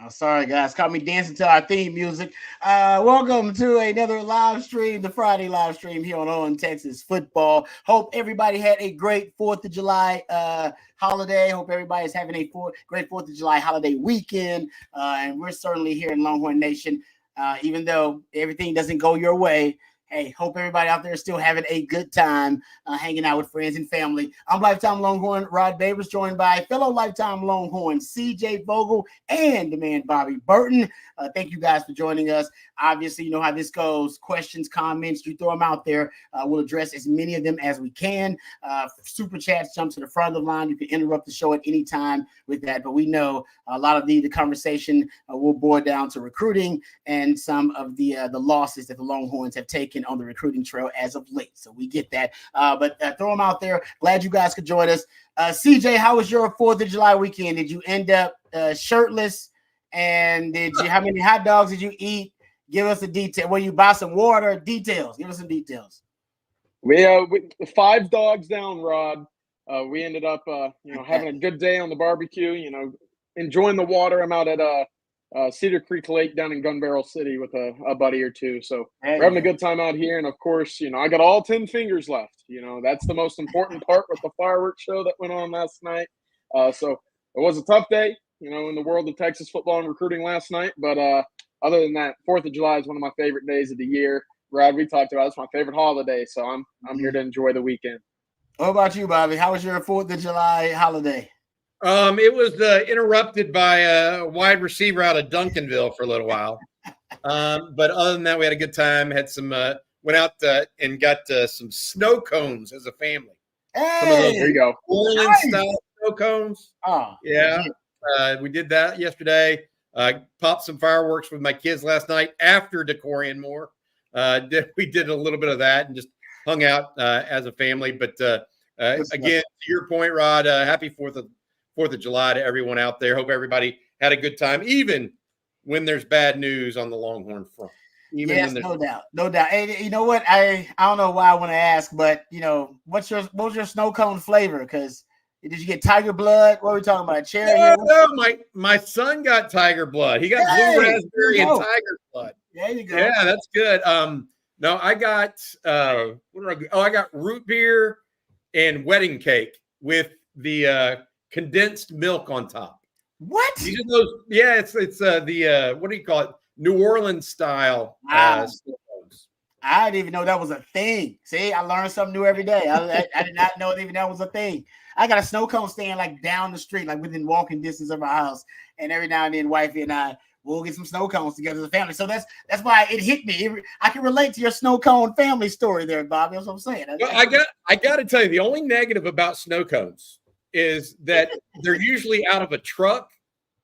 I'm sorry, guys. Caught me dancing to our theme music. Welcome to another live stream, the Friday live stream here on Texas Football. Hope everybody had a great 4th of July holiday. Hope everybody is having a great 4th of July holiday weekend. And we're certainly here in Longhorn Nation, even though everything doesn't go your way. Hey, hope everybody out there is still having a good time hanging out with friends and family. I'm Lifetime Longhorn Rod Babers, joined by fellow Lifetime Longhorn CJ Vogel and the man Bobby Burton. Thank you guys for joining us. Obviously, you know how this goes. Questions, comments, you throw them out there. We'll address as many of them as we can. Super chats jump to the front of the line. You can interrupt the show at any time with that. But we know a lot of the conversation will boil down to recruiting and some of the losses that the Longhorns have taken on the recruiting trail as of late. So we get that. But throw them out there. Glad you guys could join us. CJ, how was your 4th of July weekend? Did you end up shirtless? And how many hot dogs did you eat? Give us a detail. Will you buy some water? Details. Give us some details. We 5 dogs down, Rod. We ended up, having a good day on the barbecue. Enjoying the water. I'm out at Cedar Creek Lake down in Gun Barrel City with a buddy or two. So we're having a good time out here. And of course, I got all 10 fingers left. That's the most important part with the fireworks show that went on last night. So it was a tough day, in the world of Texas football and recruiting last night. But other than that, 4th of July is one of my favorite days of the year. Rod, we talked about it's my favorite holiday. So I'm here to enjoy the weekend. What about you, Bobby? How was your 4th of July holiday? It was interrupted by a wide receiver out of Duncanville for a little while. But other than that, we had a good time. Had some went out and got some snow cones as a family. Hey, some of those, there you go. Orleans style snow cones. Oh, yeah. We did that yesterday. Popped some fireworks with my kids last night after Dorrian Moore. We did a little bit of that and just hung out as a family. But again, to your point, Rod, happy 4th of July to everyone out there. Hope everybody had a good time, even when there's bad news on the Longhorn front. Yes, no doubt. Hey, you know what? I don't know why I want to ask, but what was your snow cone flavor? Because did you get tiger blood? What are we talking about? Cherry? No, my son got tiger blood. He got blue raspberry and tiger blood. There you go. Yeah, that's good. No, I got I got root beer and wedding cake with the condensed milk on top. What? These are those, yeah, it's the what do you call it? New Orleans style. I didn't even know that was a thing. See, I learned something new every day. I did not know even that was a thing. I got a snow cone stand like down the street, like within walking distance of our house. And every now and then, wifey and I will get some snow cones together as a family. So that's why it hit me. I can relate to your snow cone family story there, Bobby. That's what I'm saying. Well, I got to tell you, the only negative about snow cones is that they're usually out of a truck,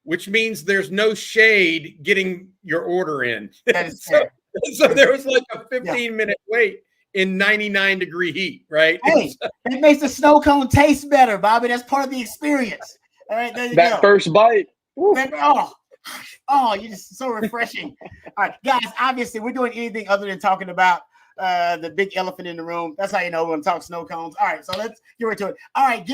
which means there's no shade getting your order in. That is so there was like a 15-minute wait in 99-degree heat, right? Hey, it makes the snow cone taste better, Bobby. That's part of the experience. All right, there you go. That first bite. Oh, you're just so refreshing. All right, guys, obviously we're doing anything other than talking about the big elephant in the room. That's how you know we're going to talk snow cones. All right, so let's get right to it. All right,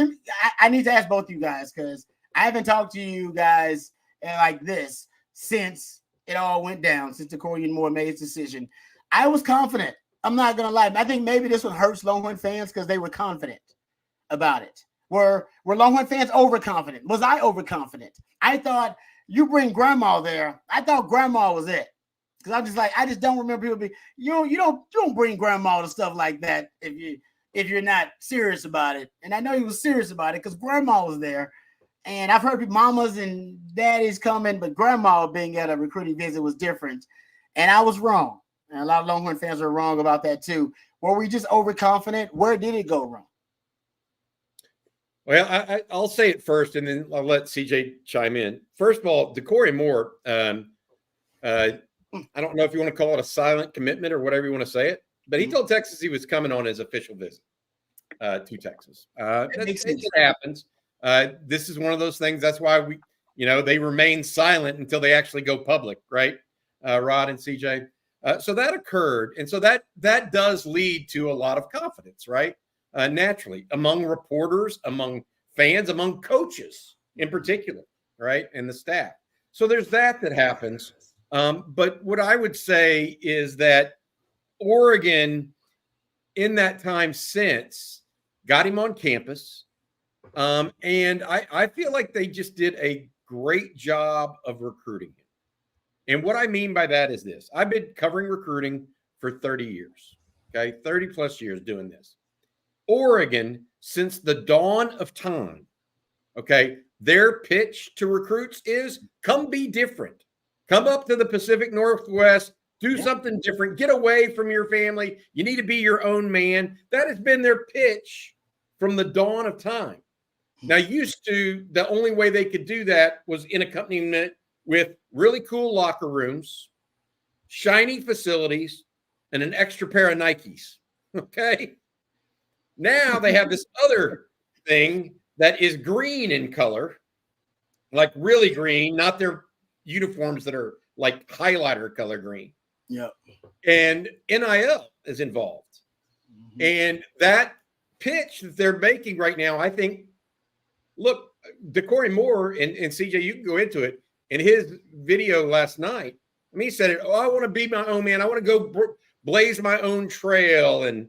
I need to ask both you guys because I haven't talked to you guys like this since it all went down, since Dorrian Moore made his decision. I was confident. I'm not going to lie. I think maybe this one hurts Longhorn fans because they were confident about it. Were Longhorn fans overconfident? Was I overconfident? I thought you bring grandma there. I thought grandma was it. Because I'm just like, I just don't remember people you don't bring grandma to stuff like that if you're not serious about it. And I know he was serious about it because grandma was there. And I've heard mamas and daddies coming, but grandma being at a recruiting visit was different. And I was wrong. And a lot of Longhorn fans are wrong about that too. Were we just overconfident? Where did it go wrong? Well, I'll say it first, and then I'll let CJ chime in. First of all, Dorrian Moore, I don't know if you want to call it a silent commitment or whatever you want to say it, but he told Texas he was coming on his official visit to Texas. It happens. This is one of those things. That's why they remain silent until they actually go public, right? Rod and CJ. So that occurred. And so that does lead to a lot of confidence, right? Naturally, among reporters, among fans, among coaches in particular, right? And the staff. So there's that happens. But what I would say is that Oregon, in that time since, got him on campus. And I feel like they just did a great job of recruiting him. And what I mean by that is this. I've been covering recruiting for 30 years, okay? 30 plus years doing this. Oregon, since the dawn of time, okay, their pitch to recruits is come be different. Come up to the Pacific Northwest, do something different, get away from your family. You need to be your own man. That has been their pitch from the dawn of time. Now, used to, the only way they could do that was in accompaniment with really cool locker rooms, shiny facilities, and an extra pair of Nikes. Okay. Now they have this other thing that is green in color, like really green, not their uniforms that are like highlighter color green. Yeah. And NIL is involved. Mm-hmm. And that pitch that they're making right now, I think, look, Dorrian Moore and CJ, you can go into it. In his video last night, I mean, he said, "Oh, I want to be my own man. I want to go blaze my own trail." And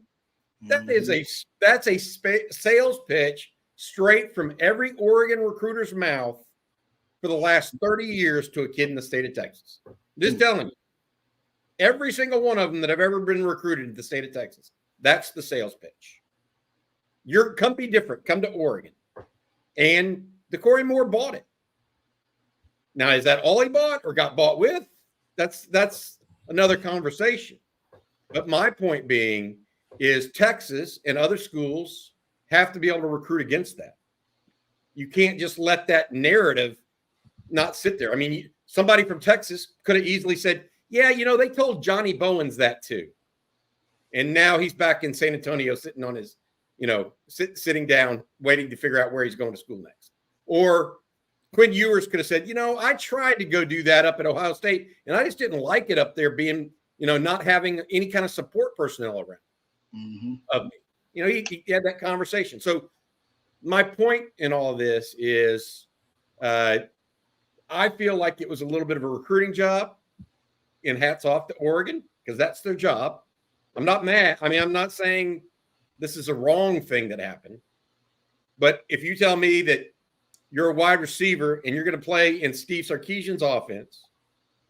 that's a sales pitch straight from every Oregon recruiter's mouth for the last 30 years to a kid in the state of Texas. Just telling you, every single one of them that have ever been recruited in the state of Texas, that's the sales pitch. Come be different. Come to Oregon. And Dorrian Moore bought it. Now, is that all he bought or got bought with? That's another conversation. But my point being is Texas and other schools have to be able to recruit against that. You can't just let that narrative not sit there. I mean, somebody from Texas could have easily said, yeah, they told Johnny Bowens that too. And now he's back in San Antonio sitting on his, sitting down, waiting to figure out where he's going to school next. Or Quinn Ewers could have said, I tried to go do that up at Ohio State, and I just didn't like it up there being, not having any kind of support personnel around of me. He had that conversation. So my point in all of this is I feel like it was a little bit of a recruiting job, and hats off to Oregon because that's their job. I'm not mad. I mean, I'm not saying this is a wrong thing that happened. But if you tell me that you're a wide receiver and you're going to play in Steve Sarkisian's offense,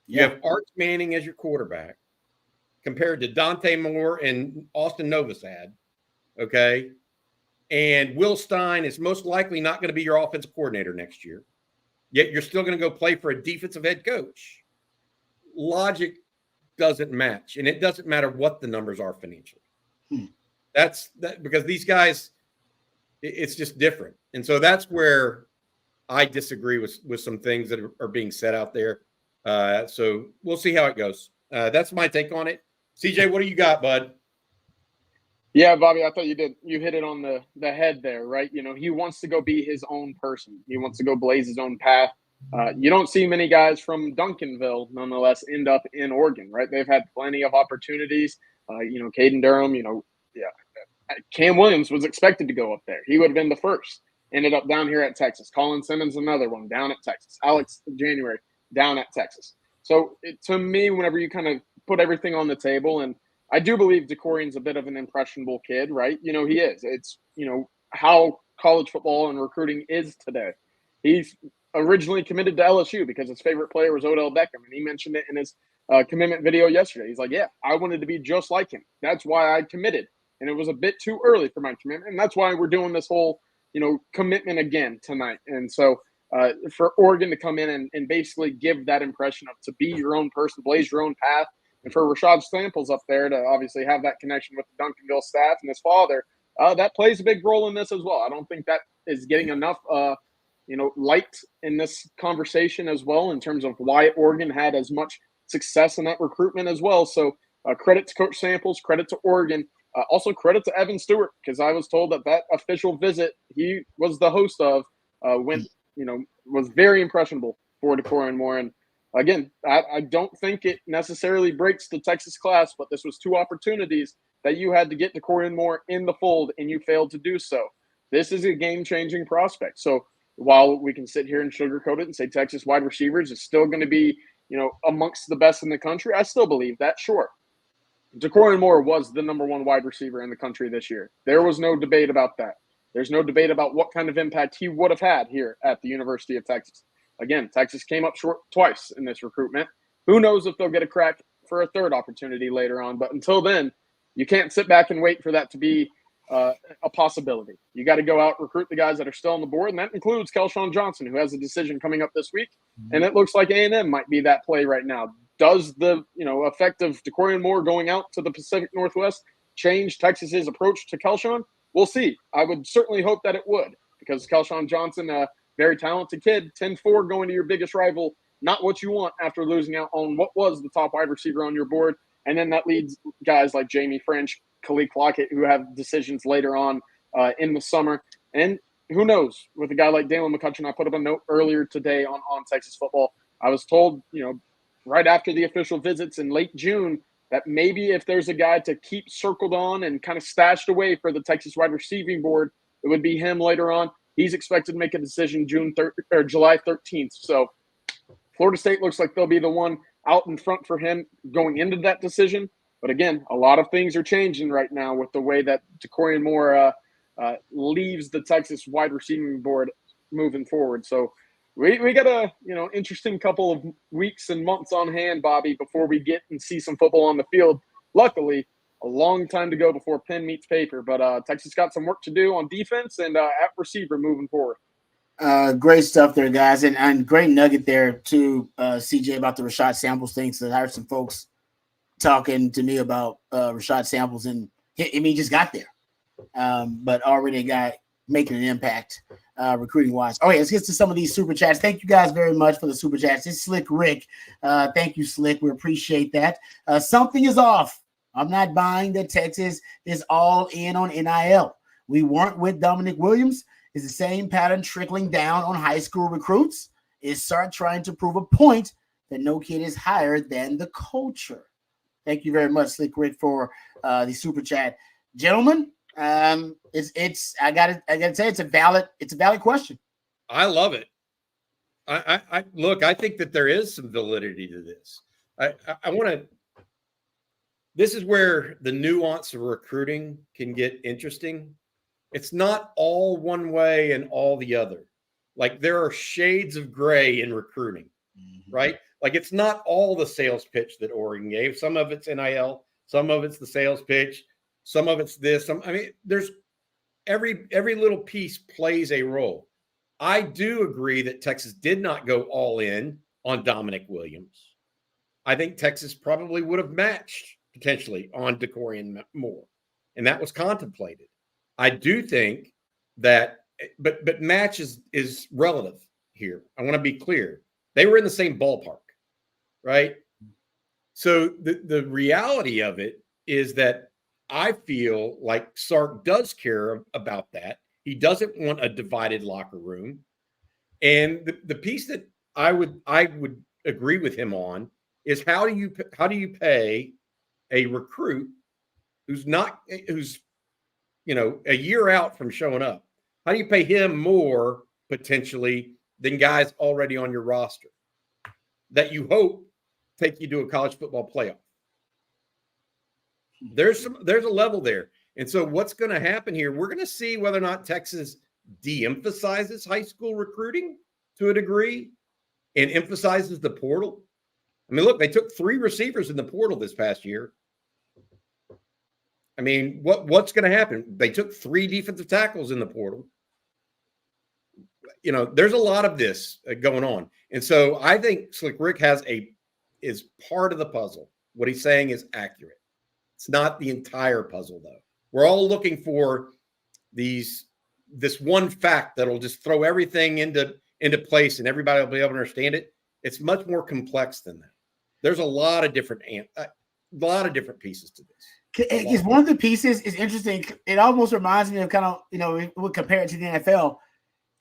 you have Arch Manning as your quarterback compared to Dante Moore and Austin Novosad, okay? And Will Stein is most likely not going to be your offensive coordinator next year, yet you're still going to go play for a defensive head coach. Logic doesn't match, and it doesn't matter what the numbers are financially. That's because these guys, it's just different. And so that's where I disagree with some things that are being said out there. So we'll see how it goes. That's my take on it. CJ, what do you got, bud? Yeah, Bobby, I thought you hit it on the head there, right? He wants to go be his own person. He wants to go blaze his own path. You don't see many guys from Duncanville, nonetheless, end up in Oregon, right? They've had plenty of opportunities. Caden Durham, Cam Williams was expected to go up there. He would have been the first. Ended up down here at Texas. Colin Simmons, another one, down at Texas. Alex January, down at Texas. So to me, whenever you kind of put everything on the table, and I do believe Dorrian's a bit of an impressionable kid, right? He is. It's, how college football and recruiting is today. He's originally committed to LSU because his favorite player was Odell Beckham, and he mentioned it in his commitment video yesterday. He's like, yeah, I wanted to be just like him. That's why I committed. And it was a bit too early for my commitment. And that's why we're doing this whole, commitment again tonight. And so for Oregon to come in and basically give that impression of to be your own person, blaze your own path, and for Rashad Samples up there to obviously have that connection with the Duncanville staff and his father, that plays a big role in this as well. I don't think that is getting enough, light in this conversation as well in terms of why Oregon had as much success in that recruitment as well. So credit to Coach Samples, credit to Oregon. Also credit to Evan Stewart, because I was told that official visit he was the host of was very impressionable for Dorrian Moore. And again, I don't think it necessarily breaks the Texas class, but this was two opportunities that you had to get Dorrian Moore in the fold, and you failed to do so. This is a game-changing prospect. So while we can sit here and sugarcoat it and say Texas wide receivers is still going to be, amongst the best in the country, I still believe that, sure. Dorrian Moore was the number one wide receiver in the country this year. There was no debate about that. There's no debate about what kind of impact he would have had here at the University of Texas. Again, Texas came up short twice in this recruitment. Who knows if they'll get a crack for a third opportunity later on. But until then, you can't sit back and wait for that to be a possibility. You got to go out, recruit the guys that are still on the board, and that includes Kelshawn Johnson, who has a decision coming up this week. And it looks like A&M might be that play right now. Does the effect of Dorrian Moore going out to the Pacific Northwest change Texas's approach to Kelshawn? We'll see. I would certainly hope that it would, because Kelshawn Johnson, a very talented kid, 10-4 going to your biggest rival, not what you want after losing out on what was the top wide receiver on your board. And then that leads guys like Jamie French, Khalid Clockett, who have decisions later on in the summer. And who knows, with a guy like Dalen McCutcheon, I put up a note earlier today on Texas football. I was told, right after the official visits in late June, that maybe if there's a guy to keep circled on and kind of stashed away for the Texas wide receiving board, it would be him later on. He's expected to make a decision July 13th. So Florida State looks like they'll be the one out in front for him going into that decision. But again, a lot of things are changing right now with the way that Dorrian Moore leaves the Texas wide receiving board moving forward. So we got a interesting couple of weeks and months on hand, Bobby, before we get and see some football on the field. Luckily, a long time to go before pen meets paper. But Texas got some work to do on defense and at receiver moving forward. Great stuff there, guys, and great nugget there too, CJ, about the Rashad Samples thing. So I heard some folks talking to me about Rashad Samples, and he just got there, but already a guy making an impact recruiting wise. Oh, yeah, let's get to some of these super chats. Thank you guys very much for the super chats. It's Slick Rick. Thank you, Slick. We appreciate that. Something is off. I'm not buying that Texas is all in on NIL. We weren't with Dominic Williams. Is the same pattern trickling down on high school recruits? Is Sark trying to prove a point that no kid is higher than the culture? Thank you very much, Slick Rick, for the super chat, gentlemen. It's I gotta say it's a valid question. I love it. I look. I think that there is some validity to this. I want to. This is where the nuance of recruiting can get interesting. It's not all one way and all the other. Like there are shades of gray in recruiting, right? Like it's not all the sales pitch that Oregon gave. Some of it's NIL, some of it's the sales pitch, some of it's this. There's every little piece plays a role. I do agree that Texas did not go all in on Dominic Williams. I think Texas probably would have matched potentially on Dorrian Moore, and that was contemplated. I do think that, but match is relative here. I want to be clear. They were in the same ballpark, right? So the reality of it is that I feel like Sark does care about that. He doesn't want a divided locker room. And the piece that I would agree with him on is how do you pay a recruit who's a year out from showing up? How do you pay him more potentially than guys already on your roster that you hope take you to a college football playoff? There's a level there. And so what's going to happen here, we're going to see whether or not Texas de-emphasizes high school recruiting to a degree and emphasizes the portal. I mean, look, they took 3 receivers in the portal this past year. I mean, what's going to happen? They took 3 defensive tackles in the portal. There's a lot of this going on. And so I think Slick Rick is part of the puzzle. What he's saying is accurate. It's not the entire puzzle, though. We're all looking for this one fact that'll just throw everything into place and everybody will be able to understand it. It's much more complex than that. There's a lot of different pieces to this. Because one of the pieces is interesting. It almost reminds me of kind of, we'll compare it to the NFL.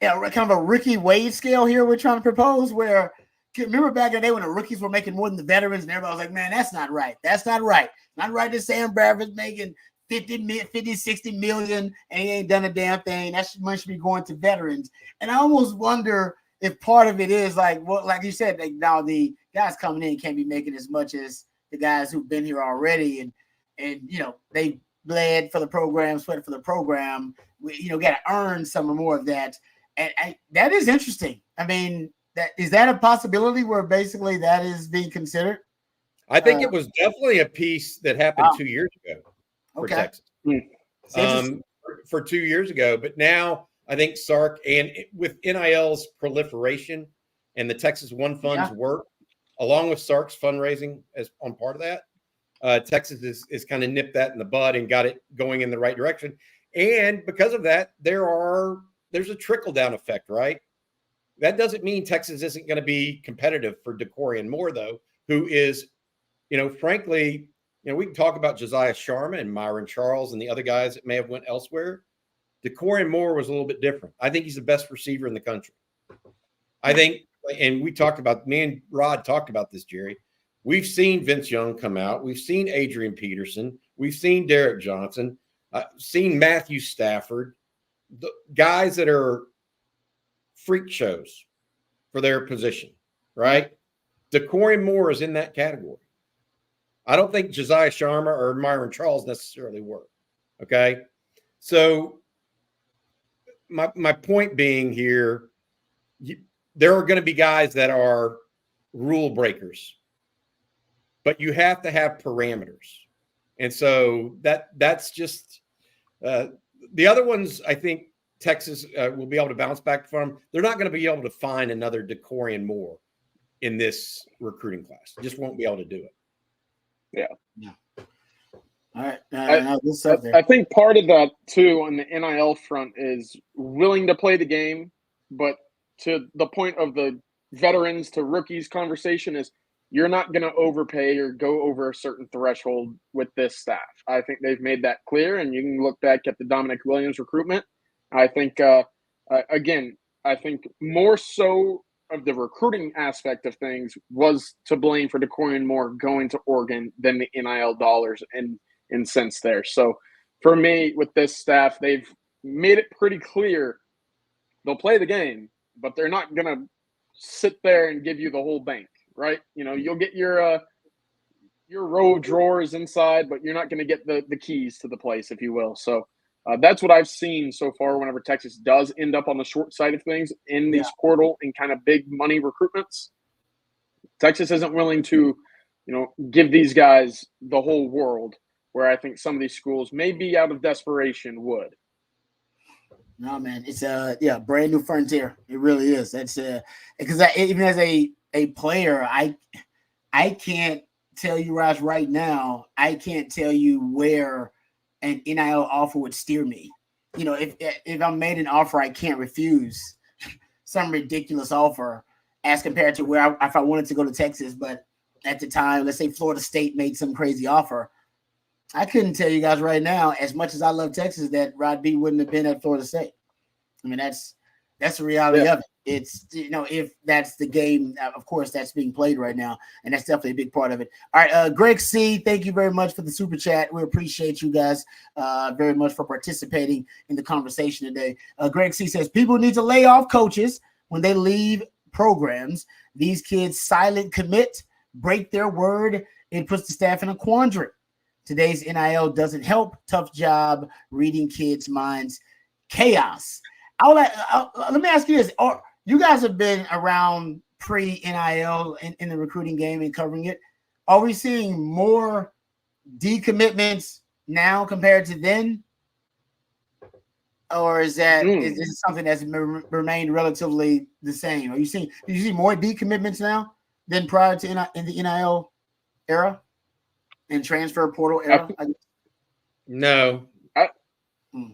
Kind of a Ricky Wade scale here we're trying to propose where, remember back in the day when the rookies were making more than the veterans and everybody was like, man, that's not right. That's not right. Not right that Sam Bradford's making 50, 60 million, and he ain't done a damn thing. That money should be going to veterans. And I almost wonder if part of it is like, well, like you said, like now the guys coming in can't be making as much as the guys who've been here already, and they bled for the program, sweat for the program. Got to earn some more of that, and that is interesting. I mean, is that a possibility where basically that is being considered? I think it was definitely a piece that happened 2 years ago for Texas. For 2 years ago, but now I think Sark, and with NIL's proliferation and the Texas One Fund's work, along with Sark's fundraising as on part of that, Texas is kind of nipped that in the bud and got it going in the right direction. And because of that, there's a trickle down effect, right? That doesn't mean Texas isn't going to be competitive for Dorrian Moore, though, who is, frankly, we can talk about Josiah Sharma and Myron Charles and the other guys that may have went elsewhere. Dorrian Moore was a little bit different. I think he's the best receiver in the country. I think, and me and Rod talked about this, Jerry. We've seen Vince Young come out. We've seen Adrian Peterson. We've seen Derek Johnson. Seen Matthew Stafford. The guys that are freak shows for their position, right? Dorrian Moore is in that category. I don't think Josiah Sharma or Myron Charles necessarily were. Okay. So my point being here, there are going to be guys that are rule breakers, but you have to have parameters. And so that's just the other ones. I think Texas will be able to bounce back from. They're not going to be able to find another Dorrian Moore in this recruiting class. Just won't be able to do it. Yeah. All right. I think part of that too on the NIL front is willing to play the game, but to the point of the veterans to rookies conversation is you're not going to overpay or go over a certain threshold with this staff. I think they've made that clear, and you can look back at the Dominic Williams recruitment. I think, again, I think more so of the recruiting aspect of things was to blame for Dorrian Moore going to Oregon than the NIL dollars and cents there. So for me, with this staff, they've made it pretty clear they'll play the game, but they're not going to sit there and give you the whole bank, right? You'll get your row of drawers inside, but you're not going to get the keys to the place, if you will. So that's what I've seen so far whenever Texas does end up on the short side of things in these portal and kind of big money recruitments. Texas isn't willing to, give these guys the whole world, where I think some of these schools, maybe out of desperation, would. No, man, it's a brand new frontier. It really is. That's because even as a player, I can't tell you, Raj, right now, I can't tell you where an NIL offer would steer me. If I'm made an offer, I can't refuse some ridiculous offer as compared to where if I wanted to go to Texas, but at the time, let's say Florida State made some crazy offer. I couldn't tell you guys right now, as much as I love Texas, that Rod B wouldn't have been at Florida State. I mean, that's the reality of it. It's, if that's the game, of course, that's being played right now, and that's definitely a big part of it. All right, Greg C., thank you very much for the super chat. We appreciate you guys very much for participating in the conversation today. Greg C. says, people need to lay off coaches when they leave programs. These kids silent commit, break their word, and puts the staff in a quandary. Today's NIL doesn't help. Tough job reading kids' minds. Chaos. Let me ask you this. You guys have been around pre-NIL in the recruiting game and covering it. Are we seeing more decommitments now compared to then? Or is this something that's remained relatively the same? Do you see more decommitments now than prior to in the NIL era and transfer portal era? No.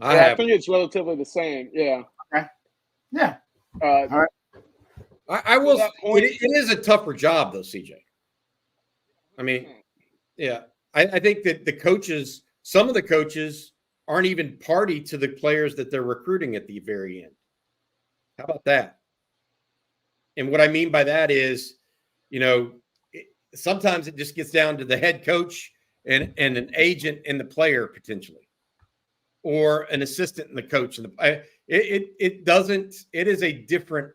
I think it's relatively the same. Yeah. Okay. Yeah. All right. I will. It is a tougher job, though, CJ. I mean, yeah. I think that some of the coaches aren't even party to the players that they're recruiting at the very end. How about that? And what I mean by that is, sometimes it just gets down to the head coach and an agent and the player potentially. or an assistant and the coach. It is a different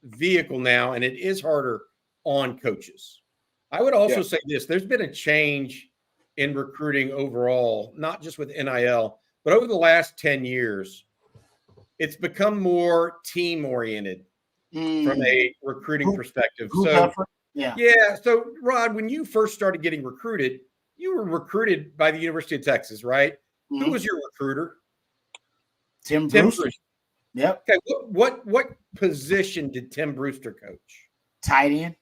vehicle now, and it is harder on coaches. I would also say this: there's been a change in recruiting overall, not just with NIL, but over the last 10 years, it's become more team oriented from a recruiting perspective. So Rod, when you first started getting recruited, you were recruited by the University of Texas, right? Who was your recruiter? Tim Brewster. Yep. Okay. What position did Tim Brewster coach? Tight end.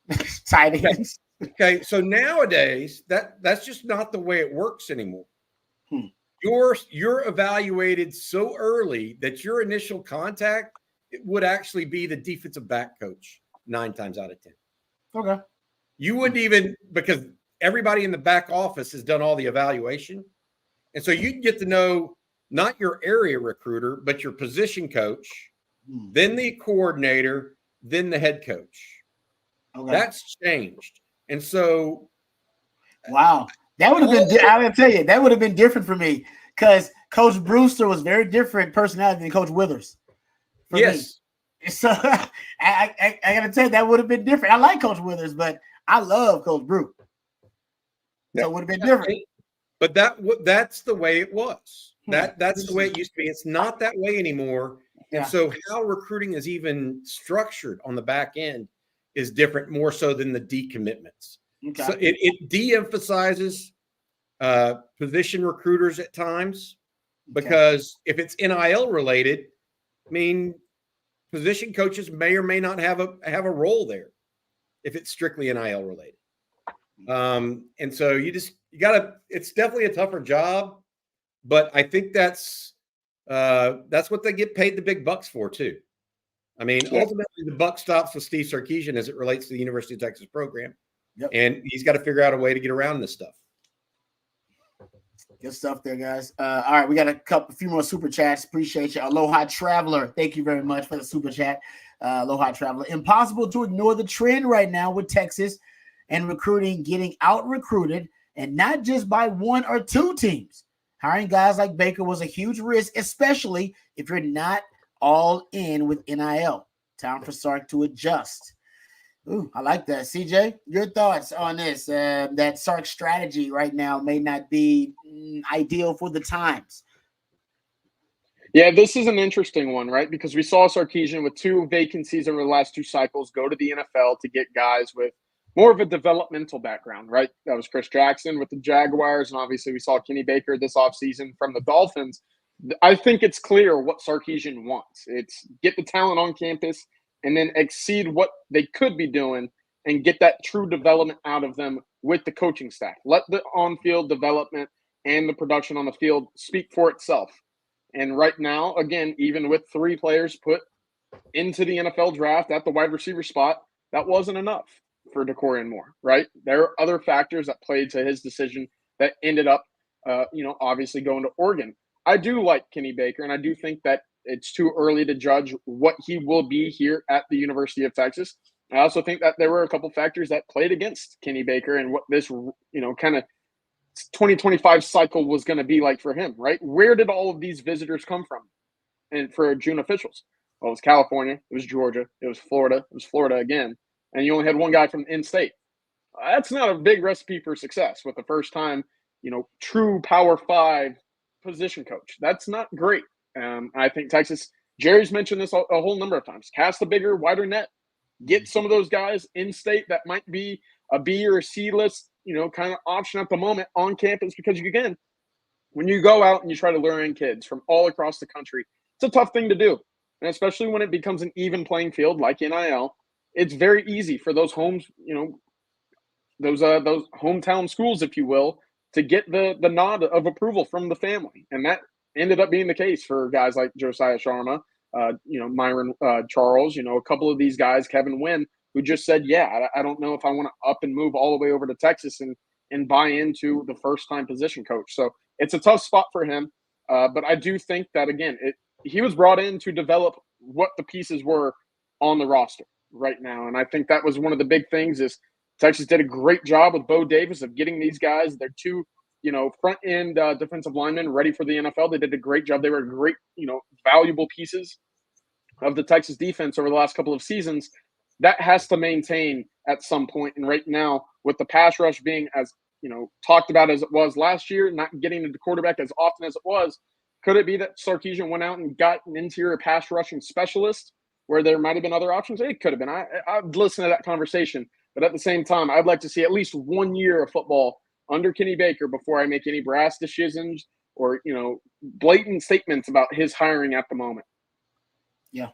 Tight ends. Okay. So nowadays, that's just not the way it works anymore. You're evaluated so early that your initial contact would actually be the defensive back coach 9 times out of 10. Okay. You wouldn't even, because everybody in the back office has done all the evaluation. And so you get to know not your area recruiter, but your position coach, then the coordinator, then the head coach. Okay. That's changed. And so. Wow. That would have been, I'm going to tell you, that would have been different for me because Coach Brewster was very different personality than Coach Withers. Yes. Me. So I got to tell you, that would have been different. I like Coach Withers, but I love Coach Brew. So it would have been different. But that's the way it was. That's the way it used to be. It's not that way anymore. And so how recruiting is even structured on the back end is different, more so than the decommitments. Okay. So it de-emphasizes position recruiters at times because if it's NIL related, I mean, position coaches may or may not have a role there if it's strictly NIL related. And so you gotta, it's definitely a tougher job, but I think that's what they get paid the big bucks for too. I mean, ultimately the buck stops with Steve Sarkisian as it relates to the University of Texas program. And he's got to figure out a way to get around this stuff. Good stuff there, guys. All right, we got a few more super chats. Appreciate you. Aloha Traveler, thank you very much for the super chat. Aloha Traveler. Impossible to ignore the trend right now with Texas and recruiting getting out-recruited, and not just by 1 or 2 teams. Hiring guys like Baker was a huge risk, especially if you're not all in with NIL. Time for Sark to adjust. Ooh, I like that. CJ, your thoughts on this? That Sark strategy right now may not be ideal for the times. Yeah, this is an interesting one, right? Because we saw Sarkisian with 2 vacancies over the last 2 cycles go to the NFL to get guys with more of a developmental background, right? That was Chris Jackson with the Jaguars, and obviously we saw Kenny Baker this offseason from the Dolphins. I think it's clear what Sarkisian wants. It's get the talent on campus and then exceed what they could be doing and get that true development out of them with the coaching staff. Let the on-field development and the production on the field speak for itself. And right now, again, even with 3 players put into the NFL draft at the wide receiver spot, that wasn't enough for Dorrian Moore, right? There are other factors that played to his decision that ended up, obviously going to Oregon. I do like Kenny Baker, and I do think that it's too early to judge what he will be here at the University of Texas. I also think that there were a couple factors that played against Kenny Baker and what this, kind of 2025 cycle was going to be like for him, right? Where did all of these visitors come from? And for June officials, well, it was California, it was Georgia, it was Florida again, and you only had 1 guy from in-state. That's not a big recipe for success with the first time, true Power 5 position coach. That's not great. I think Texas, Jerry's mentioned this a whole number of times. Cast a bigger, wider net. Get some of those guys in state that might be a B or a C list, kind of option at the moment on campus. Because again, when you go out and you try to lure in kids from all across the country, it's a tough thing to do. And especially when it becomes an even playing field like NIL, it's very easy for those homes, those hometown schools, if you will, to get the nod of approval from the family. And that ended up being the case for guys like Josiah Sharma, Myron Charles, a couple of these guys, Kevin Wynn, who just said, I don't know if I want to up and move all the way over to Texas and buy into the first-time position coach. So it's a tough spot for him. But I do think that, again, he was brought in to develop what the pieces were on the roster right now. And I think that was one of the big things is Texas did a great job with Bo Davis of getting these guys. They're 2 front end defensive linemen ready for the NFL. They did a great job. They were great, valuable pieces of the Texas defense over the last couple of seasons. That has to maintain at some point. And right now, with the pass rush being as talked about as it was last year, not getting to the quarterback as often as it was, could it be that Sarkisian went out and got an interior pass rushing specialist where there might have been other options? It could have been. I'd listen to that conversation. But at the same time, I'd like to see at least 1 year of football under Kenny Baker before I make any brass decisions or, blatant statements about his hiring at the moment. Yeah,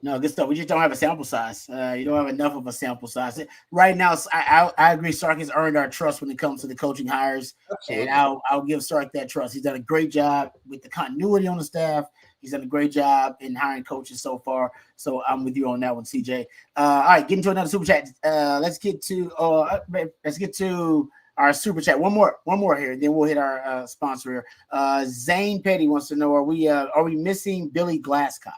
no, good stuff. We just don't have a sample size. You don't have enough of a sample size. Right now, I agree. Sark has earned our trust when it comes to the coaching hires. Absolutely. And I'll give Sark that trust. He's done a great job with the continuity on the staff. He's done a great job in hiring coaches so far. So I'm with you on that one, CJ. All right, getting to another super chat. Let's get to our super chat. One more here, then we'll hit our sponsor here. Zane Petty wants to know: Are we missing Billy Glasscock?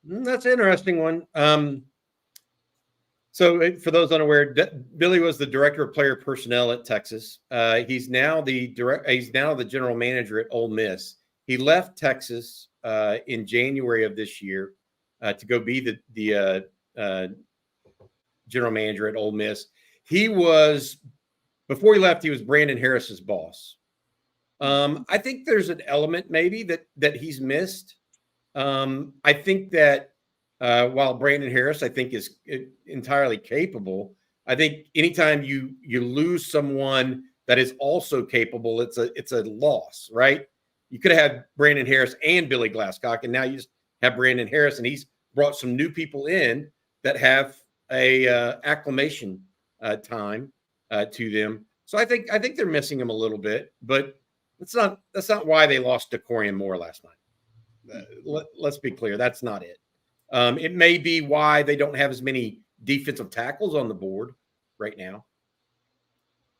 That's an interesting one. So for those unaware, Billy was the director of player personnel at Texas. He's now the general manager at Ole Miss. He left Texas in January of this year to go be the general manager at Ole Miss. Before he left, he was Brandon Harris's boss. I think there's an element maybe that he's missed. I think that while Brandon Harris, I think, is entirely capable, I think anytime you lose someone that is also capable, it's a loss, right? You could have had Brandon Harris and Billy Glasscock, and now you just have Brandon Harris, and he's brought some new people in that have a acclimation time to them. So I think they're missing him a little bit, but that's not why they lost to Dorrian Moore last night. Let's be clear. That's not it. It may be why they don't have as many defensive tackles on the board right now.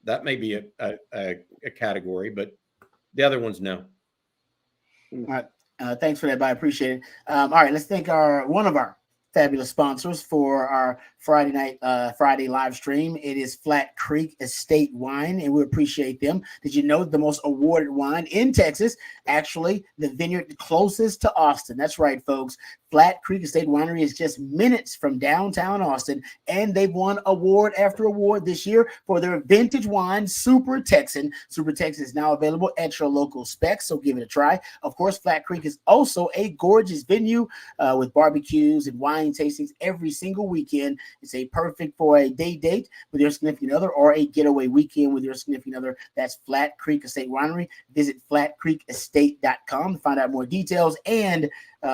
That may be a category, but the other ones, no. All right. Thanks for that, Bob. I appreciate it. All right. Let's thank one of our fabulous sponsors for our Friday live stream. It is Flat Creek Estate Wine, and we appreciate them. Did you know the most awarded wine in Texas? Actually, the vineyard closest to Austin. That's right, folks. Flat Creek Estate Winery is just minutes from downtown Austin, and they've won award after award this year for their vintage wine, Super Texan. Super Texan is now available at your local specs, so give it a try. Of course, Flat Creek is also a gorgeous venue with barbecues and wine tastings every single weekend. It's a perfect for a day date with your significant other or a getaway weekend with your significant other. That's Flat Creek Estate Winery. Visit flatcreekestate.com to find out more details. And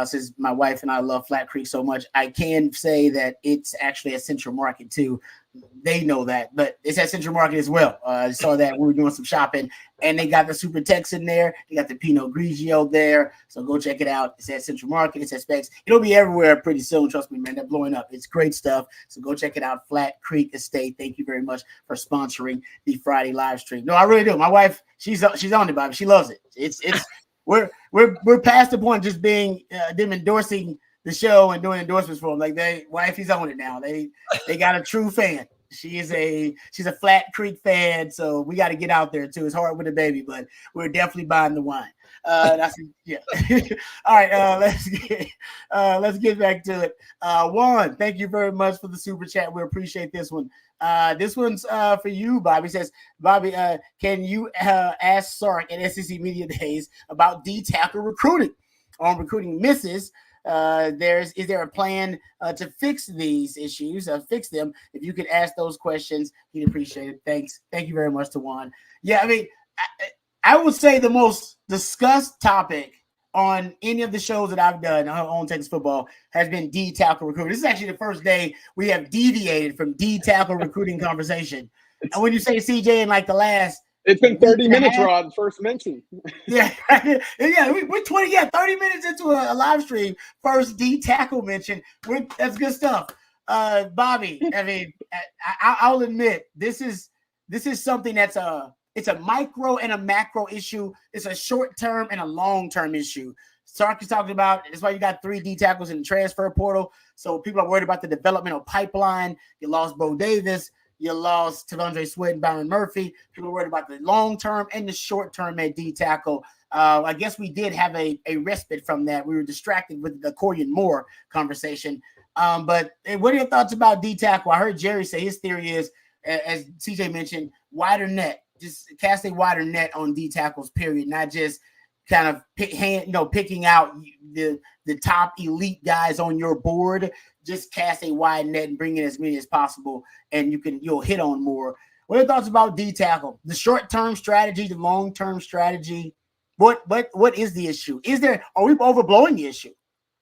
since my wife and I love Flat Creek so much, I can say that it's actually at Central Market too. They know that, but it's at Central Market as well. I saw that we were doing some shopping, and they got the Super Texan there. They got the Pinot Grigio there. So go check it out. It's at Central Market. It's at Specs. It'll be everywhere pretty soon. Trust me, man. They're blowing up. It's great stuff. So go check it out. Flat Creek Estate. Thank you very much for sponsoring the Friday live stream. No, I really do. My wife, she's on it, Bobby. She loves it. It's we're past the point of just being them endorsing the show and doing endorsements for them. Like wifey's on it now. They got a true fan. She's a Flat Creek fan, so we got to get out there too. It's hard with the baby, but we're definitely buying the wine. Yeah. All right, let's get back to it. Juan, thank you very much for the super chat. We appreciate this one. This one's for you, Bobby. Says, Bobby, can you ask Sark at SEC Media Days about D-tackle recruiting? On recruiting misses, is there a plan to fix these issues, fix them? If you could ask those questions, he'd appreciate it. Thanks. Thank you very much to Juan. Yeah, I mean, I would say the most discussed topic on any of the shows that I've done on Texas football has been D-tackle recruiting. This is actually the first day we have deviated from D-tackle recruiting conversation. And when you say CJ in like the last, it's been 30 minutes, Rod, first mention. Yeah, we're 30 minutes into a live stream. First D-tackle mention. That's good stuff. Bobby, I mean, I'll admit this is something that's it's a micro and a macro issue. It's a short-term and a long-term issue. Sark is talking about, that's why you got 3 D-tackles in the transfer portal. So people are worried about the developmental pipeline. You lost Bo Davis. You lost Tavondre Sweat and Byron Murphy. People are worried about the long term and the short term at D tackle. I guess we did have a respite from that. We were distracted with the Dorrian Moore conversation. But what are your thoughts about D tackle? I heard Jerry say his theory is, as CJ mentioned, wider net. Just cast a wider net on D tackles, period, not just kind of picking out the top elite guys on your board. Just cast a wide net and bring in as many as possible, and you'll hit on more. What are your thoughts about D tackle? The short-term strategy, the long-term strategy. What is the issue? Are we overblowing the issue?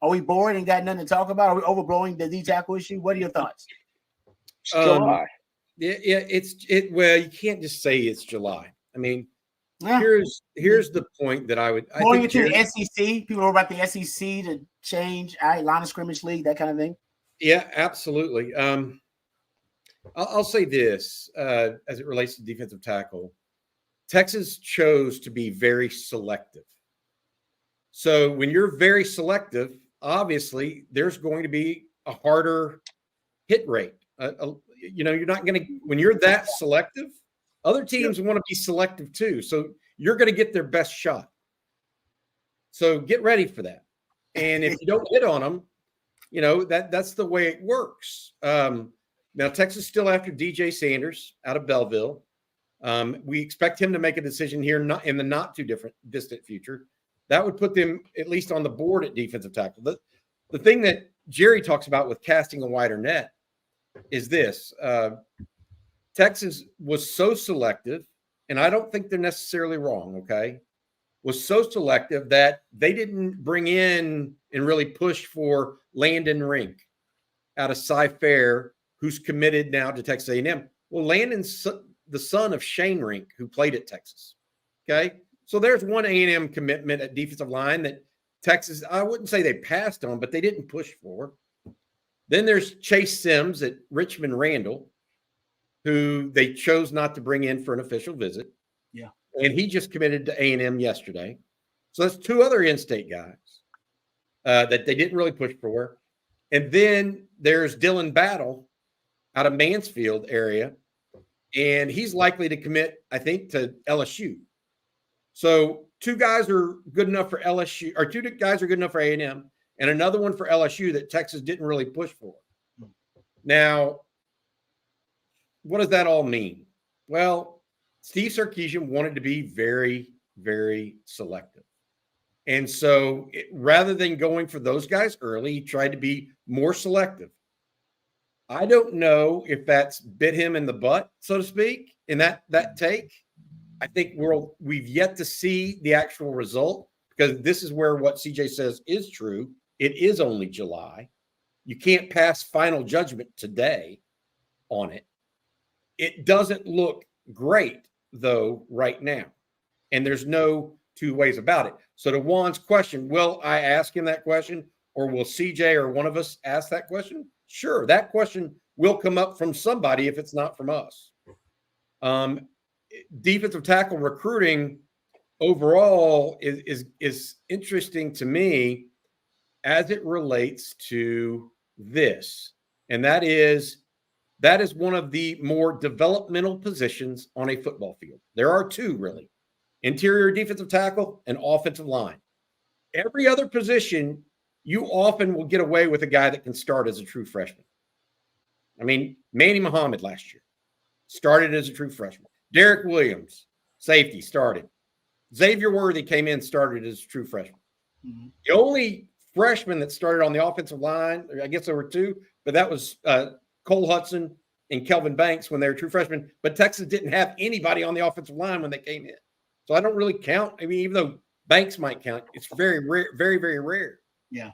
Are we bored and got nothing to talk about? Are we overblowing the D tackle issue? What are your thoughts? July. Well, you can't just say it's July. I mean, yeah. Here's the point that I would. Going into the SEC, people know about the SEC to change, line of scrimmage league, that kind of thing. Yeah, absolutely. I'll say this as it relates to defensive tackle. Texas chose to be very selective. So when you're very selective, obviously there's going to be a harder hit rate. You're not going to, when you're that selective, other teams want to be selective too. So you're going to get their best shot. So get ready for that. And if you don't hit on them, that's the way it works. Now, Texas still after DJ Sanders out of Belleville. We expect him to make a decision here in the not too distant future. That would put them at least on the board at defensive tackle. The thing that Jerry talks about with casting a wider net is this. Texas was so selective, and I don't think they're necessarily wrong, okay, was so selective that they didn't bring in and really push for Landon Rink out of Cy-Fair, who's committed now to Texas A&M. Well, Landon's the son of Shane Rink, who played at Texas, okay? So there's one A&M commitment at defensive line that Texas, I wouldn't say they passed on, but they didn't push for. Then there's Chase Sims at Richmond Randall, who they chose not to bring in for an official visit. Yeah. And he just committed to A&M yesterday. So that's two other in-state guys that they didn't really push for. And then there's Dylan Battle out of Mansfield area, and he's likely to commit, I think, to LSU. So two guys are good enough for LSU, or two guys are good enough for A&M, and another one for LSU that Texas didn't really push for. Now, what does that all mean? Well, Steve Sarkisian wanted to be very, very selective. And so rather than going for those guys early, he tried to be more selective. I don't know if that's bit him in the butt, so to speak, in that take. I think we've yet to see the actual result, because this is where what CJ says is true. It is only July. You can't pass final judgment today on it. It doesn't look great, though, right now. And there's no two ways about it. So to Juan's question, will I ask him that question, or will CJ or one of us ask that question? Sure, that question will come up from somebody if it's not from us. Defensive tackle recruiting overall is interesting to me as it relates to this. And that is one of the more developmental positions on a football field. There are two, really: interior defensive tackle and offensive line. Every other position, you often will get away with a guy that can start as a true freshman. I mean, Manny Muhammad last year started as a true freshman. Derek Williams, safety, started. Xavier Worthy came in, started as a true freshman. Mm-hmm. The only freshman that started on the offensive line, I guess there were two, but that was Cole Hudson and Kelvin Banks when they were true freshmen. But Texas didn't have anybody on the offensive line when they came in. So I don't really count. I mean, even though Banks might count, it's very rare, very, very rare. Yeah.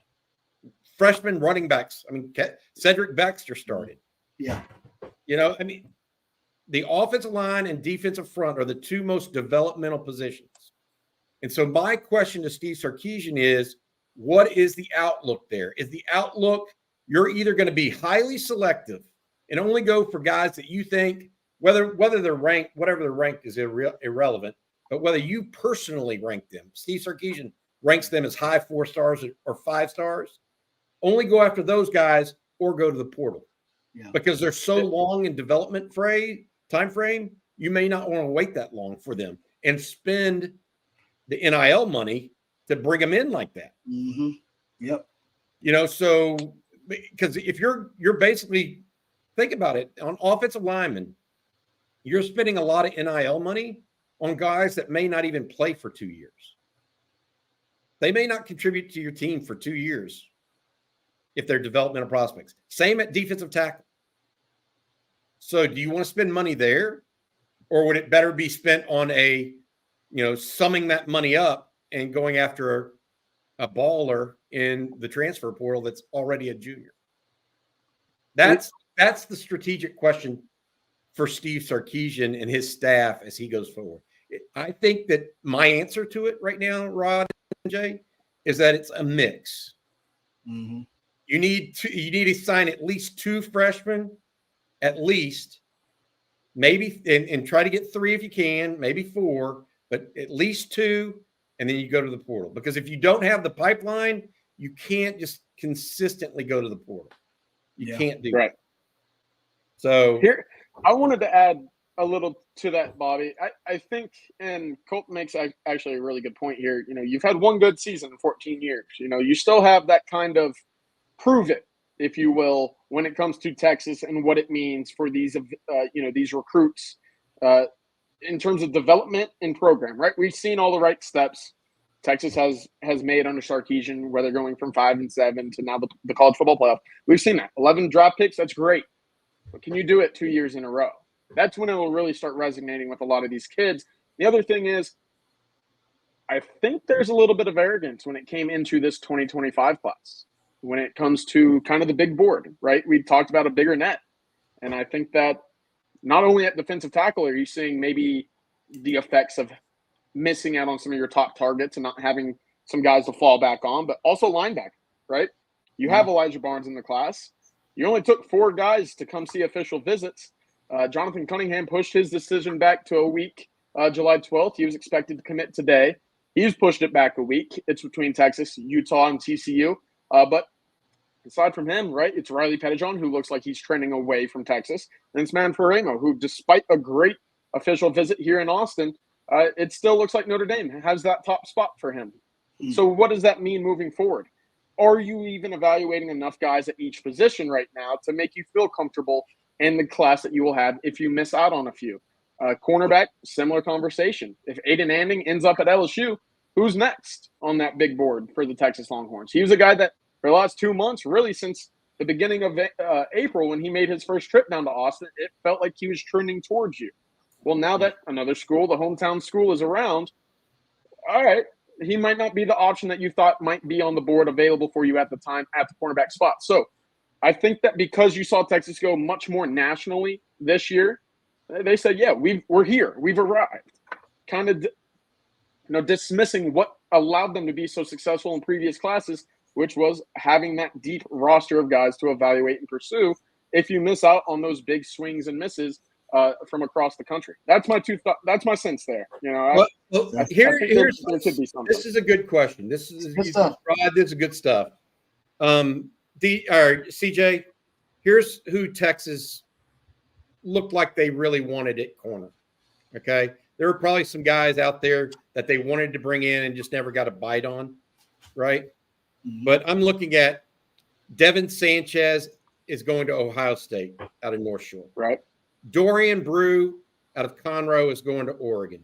Freshman running backs. I mean, Cedric Baxter started. Yeah. I mean, the offensive line and defensive front are the two most developmental positions. And so my question to Steve Sarkisian is, what is the outlook there? Is the outlook you're either going to be highly selective and only go for guys that you think, whether they're ranked, whatever they're ranked is irrelevant, but whether you personally rank them. Steve Sarkisian ranks them as high 4 stars or 5 stars. Only go after those guys or go to the portal. because they're so long in development time frame. You may not want to wait that long for them and spend the NIL money to bring them in like that. Mm-hmm. Yep. So because if you're basically, think about it, on offensive linemen, you're spending a lot of NIL money on guys that may not even play for 2 years. They may not contribute to your team for 2 years if they're developmental prospects. Same at defensive tackle. So do you want to spend money there, or would it better be spent on summing that money up and going after a baller in the transfer portal that's already a junior? That's the strategic question for Steve Sarkisian and his staff as he goes forward. I think that my answer to it right now, Rod and Jay, is that it's a mix. Mm-hmm. You need to sign at least 2 freshmen, at least, maybe, and try to get 3 if you can, maybe 4, but at least 2, and then you go to the portal. Because if you don't have the pipeline, you can't just consistently go to the portal. You can't do right. that. So here, I wanted to add a little to that, Bobby. I think, and Colt makes actually a really good point here. You've had one good season in 14 years. You still have that kind of prove it, if you will, when it comes to Texas and what it means for these recruits in terms of development and program, right? We've seen all the right steps Texas has made under Sarkisian, whether going from 5-7 to now the college football playoff. We've seen that. 11 draft picks, that's great. But can you do it 2 years in a row? That's when it will really start resonating with a lot of these kids. The other thing is, I think there's a little bit of arrogance when it came into this 2025 class, when it comes to kind of the big board, right? We talked about a bigger net. And I think that not only at defensive tackle are you seeing maybe the effects of missing out on some of your top targets and not having some guys to fall back on, but also linebacker, right? You have Elijah Barnes in the class. You only took 4 guys to come see official visits. Jonathan Cunningham pushed his decision back to a week, July 12th. He was expected to commit today. He's pushed it back a week. It's between Texas, Utah, and TCU. But aside from him, right, it's Riley Pettijohn, who looks like he's trending away from Texas. And it's Manfremo, who, despite a great official visit here in Austin, it still looks like Notre Dame has that top spot for him. So what does that mean moving forward? Are you even evaluating enough guys at each position right now to make you feel comfortable in the class that you will have if you miss out on a few? Cornerback, similar conversation. If Aiden Anding ends up at LSU, who's next on that big board for the Texas Longhorns? He was a guy that for the last 2 months, really since the beginning of April when he made his first trip down to Austin, it felt like he was trending towards you. Well, now that another school, the hometown school, is around, all right, he might not be the option that you thought might be on the board available for you at the time at the cornerback spot. So I think that because you saw Texas go much more nationally this year, they said, yeah, we're here. We've arrived. Kind of dismissing what allowed them to be so successful in previous classes, which was having that deep roster of guys to evaluate and pursue if you miss out on those big swings and misses from across the country. That's my that's my sense there. Here's there could be something. This is a good question. This is good stuff. This is good stuff. CJ, here's who Texas looked like they really wanted at corner. Okay, there were probably some guys out there that they wanted to bring in and just never got a bite on, right? Mm-hmm. But I'm looking at Devin Sanchez is going to Ohio State out of North Shore, right? Dorian Brew out of Conroe is going to Oregon.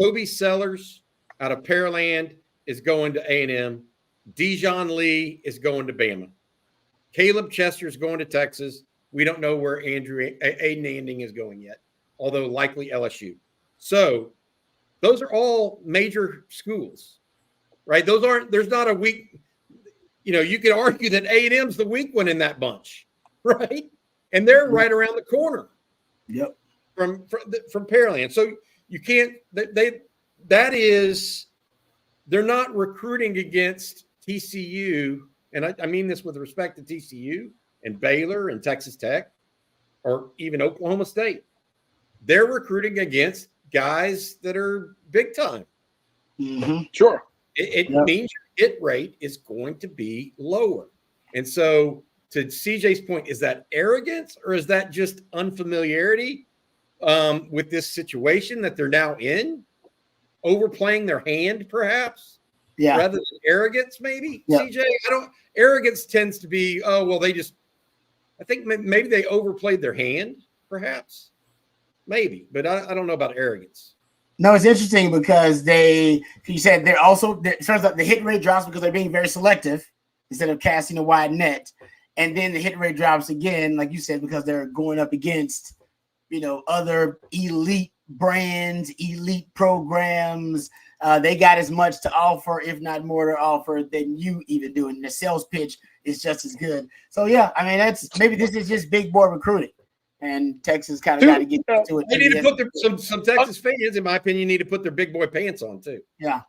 Kobe Sellers out of Pearland is going to A&M. Dijon Lee is going to Bama. Caleb Chester is going to Texas. We don't know where Aiden Anding is going yet, although likely LSU. So those are all major schools, right? There's not a weak, you could argue that A&M's the weak one in that bunch, right? And they're right around the corner. Yep. From Pearland. So you can't, they're not recruiting against TCU. And I mean this with respect to TCU and Baylor and Texas Tech or even Oklahoma State. They're recruiting against guys that are big time. Mm-hmm. Sure. It means your hit rate is going to be lower. And so to CJ's point, is that arrogance or is that just unfamiliarity with this situation that they're now in? Overplaying their hand, perhaps, rather than arrogance, maybe. CJ, arrogance tends to be, I think maybe they overplayed their hand, perhaps, maybe, but I don't know about arrogance. No, it's interesting because you said they're also, it turns out the hit rate drops because they're being very selective instead of casting a wide net. And then the hit rate drops again, like you said, because they're going up against, other elite brands, elite programs. They got as much to offer, if not more to offer than you even do. And the sales pitch is just as good. So, maybe this is just big boy recruiting. And Texas kind of got to get to it. They need to put some Texas fans, in my opinion, need to put their big boy pants on, too. Yeah.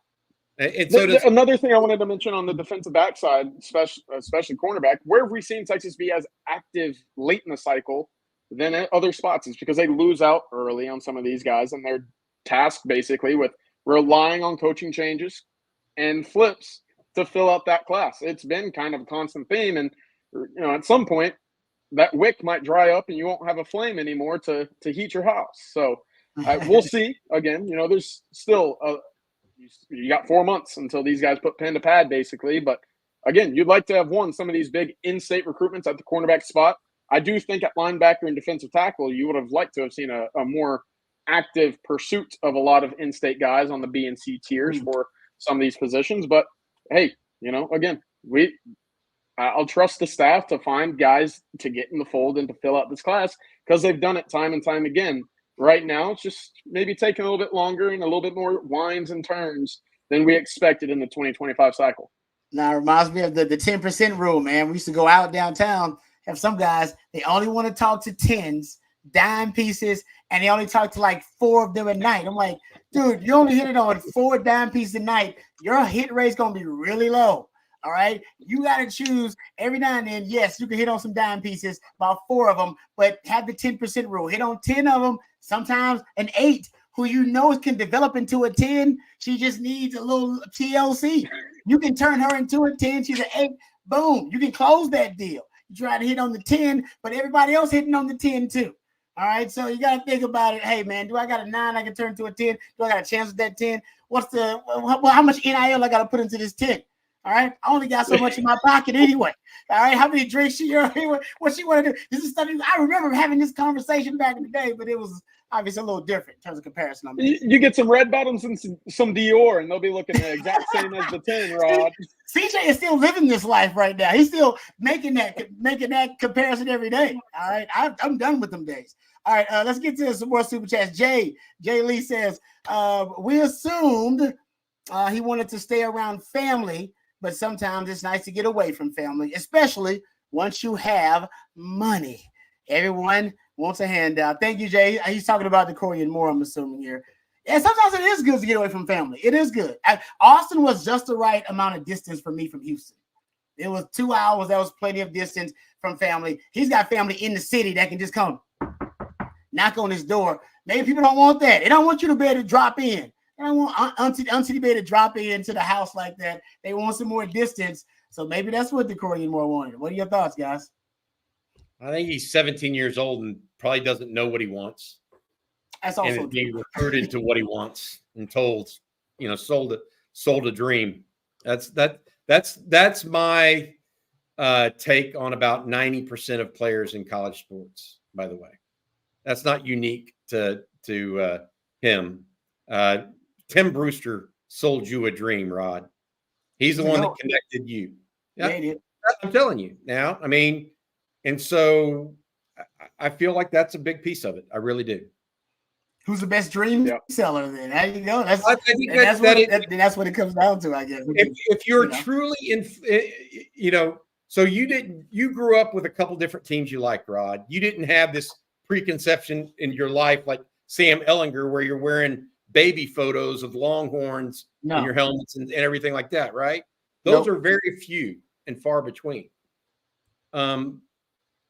And so another thing I wanted to mention on the defensive back side, especially cornerback, where have we seen Texas be as active late in the cycle than at other spots? Is because they lose out early on some of these guys, and they're tasked basically with relying on coaching changes and flips to fill out that class. It's been kind of a constant theme, and at some point that wick might dry up and you won't have a flame anymore to heat your house. So we'll see. Again, there's still you got 4 months until these guys put pen to pad, basically. But again, you'd like to have won some of these big in-state recruitments at the cornerback spot. I do think at linebacker and defensive tackle, you would have liked to have seen a more active pursuit of a lot of in-state guys on the B and C tiers for some of these positions. But hey, again, I'll trust the staff to find guys to get in the fold and to fill out this class because they've done it time and time again. Right now, it's just maybe taking a little bit longer and a little bit more winds and turns than we expected in the 2025 cycle. Now, it reminds me of the 10% rule, man. We used to go out downtown, have some guys, they only want to talk to tens, dime pieces, and they only talk to like 4 of them at night. I'm like, dude, you only hit it on 4 dime pieces a night. Your hit rate's going to be really low. All right. You got to choose every now and then. Yes, you can hit on some dime pieces, about 4 of them, but have the 10% rule. Hit on 10 of them, sometimes an 8 who can develop into a 10. She just needs a little TLC. You can turn her into a 10. She's an 8. Boom. You can close that deal. You try to hit on the 10, but everybody else hitting on the 10 too. All right. So you got to think about it. Hey, man, do I got a 9 I can turn to a 10? Do I got a chance with that 10? How much NIL I got to put into this 10? All right. I only got so much in my pocket anyway. All right. How many drinks what she want to do? This is something I remember having this conversation back in the day, but it was obviously a little different in terms of comparison. You get some red bottoms and some Dior, and they'll be looking the exact same as the 10, Rod. CJ is still living this life right now. He's still making that comparison every day. All right. I'm done with them days. All right. Let's get to some more super chats. Jay Lee says, we assumed he wanted to stay around family, but sometimes it's nice to get away from family, especially once you have money. Everyone wants a handout. Thank you, Jay. He's talking about Dorrian Moore, I'm assuming here. Yeah, sometimes it is good to get away from family. It is good. Austin was just the right amount of distance for me from Houston. It was 2 hours. That was plenty of distance from family. He's got family in the city that can just come knock on his door. Maybe people don't want that. They don't want you to be able to drop in. They don't want auntie to be able to drop into the house like that. They want some more distance. So maybe that's what Dorrian Moore wanted. What are your thoughts, guys? I think he's 17 years old and probably doesn't know what he wants. That's also and being recruited to what he wants and told, sold a dream. That's my take on about 90% of players in college sports. By the way, that's not unique to him. Tim Brewster sold you a dream, Rod. He's the one that connected you. Yeah, I'm telling you now. I mean, and so I feel like that's a big piece of it. I really do. Who's the best dream seller then? There you go. That's what it comes down to, I guess. If you're truly so you grew up with a couple different teams you liked, Rod. You didn't have this preconception in your life like Sam Ellinger, where you're wearing baby photos of Longhorns in your helmets and everything like that, right? Those are very few and far between.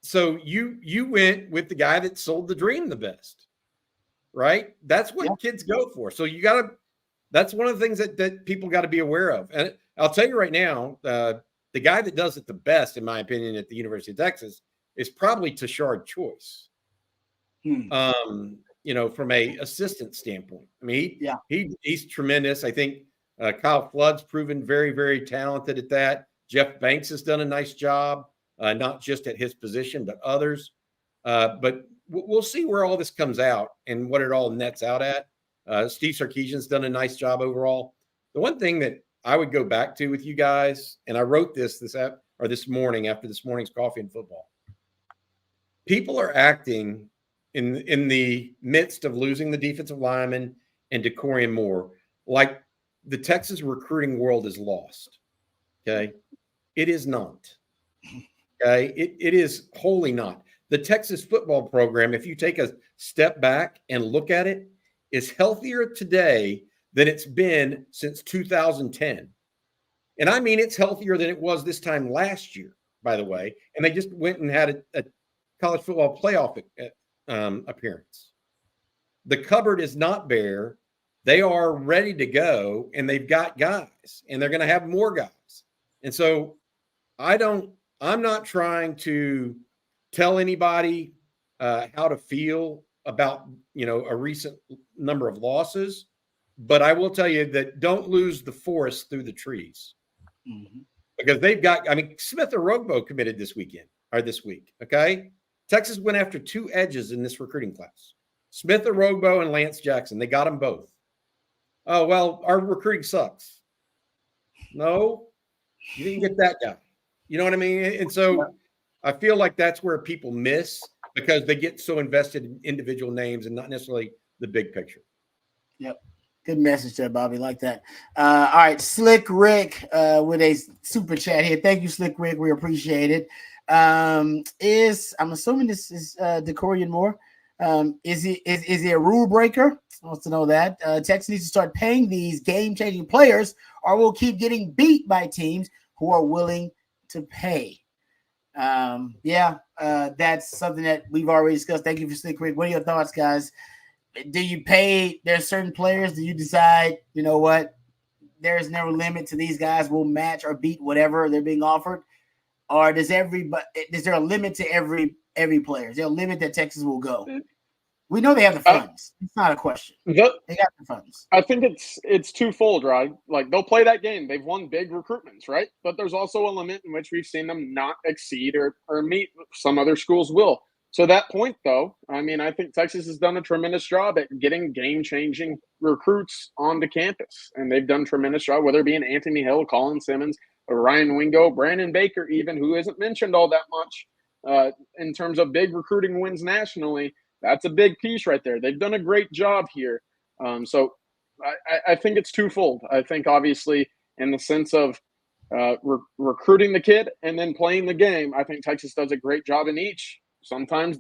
So you went with the guy that sold the dream the best, right? That's what kids go for. So that's one of the things that people got to be aware of. And I'll tell you right now, the guy that does it the best, in my opinion, at the University of Texas is probably Tashard Choice. From a assistant standpoint. I mean, he's tremendous. I think Kyle Flood's proven very, very talented at that. Jeff Banks has done a nice job, not just at his position, but others. But we'll see where all this comes out and what it all nets out at. Steve Sarkisian's done a nice job overall. The one thing that I would go back to with you guys, and I wrote this morning after this morning's Coffee and Football. People are acting in the midst of losing the defensive lineman and Dorrian Moore like the Texas recruiting world is lost. Okay. It is not. Okay. It is wholly not. The Texas football program, if you take a step back and look at it, is healthier today than it's been since 2010. And I mean, it's healthier than it was this time last year, by the way. And they just went and had a college football playoff appearance. The cupboard is not bare. They are ready to go, and they've got guys, and they're going to have more guys. And so I'm not trying to tell anybody how to feel about, a recent number of losses, but I will tell you that don't lose the forest through the trees. Because Smith Orogbo committed this week. Okay. Texas went after 2 edges in this recruiting class, Smith Orogbo and Lance Jackson. They got them both. Oh, well, our recruiting sucks. No, you didn't get that guy. You know what I mean? And so I feel like that's where people miss because they get so invested in individual names and not necessarily the big picture. Yep. Good message there, Bobby. Like that. All right. Slick Rick with a super chat here. Thank you, Slick Rick. We appreciate it. I'm assuming this is Dorrian Moore. Is he a rule breaker? Wants to know that. Texas needs to start paying these game-changing players, or we'll keep getting beat by teams who are willing to pay. That's something that we've already discussed. Thank you for Slick Rick. What are your thoughts, guys? Do you pay? There's certain players. Do you decide? You know what? There's no limit to these guys. We'll match or beat whatever they're being offered. Or is there a limit to every player? Is there a limit that Texas will go? We know they have the funds. It's not a question. They got the funds. I think it's twofold, right? Like they'll play that game. They've won big recruitments, right? But there's also a limit in which we've seen them not exceed or meet. Some other schools will. So that point, though, I mean, I think Texas has done a tremendous job at getting game-changing recruits onto campus. And they've done a tremendous job, whether it be Anthony Hill, Colin Simmons, or Ryan Wingo, Brandon Baker, even, who isn't mentioned all that much in terms of big recruiting wins nationally. That's a big piece right there. They've done a great job here. So I think it's twofold. I think, obviously, in the sense of recruiting the kid and then playing the game, I think Texas does a great job in each. Sometimes,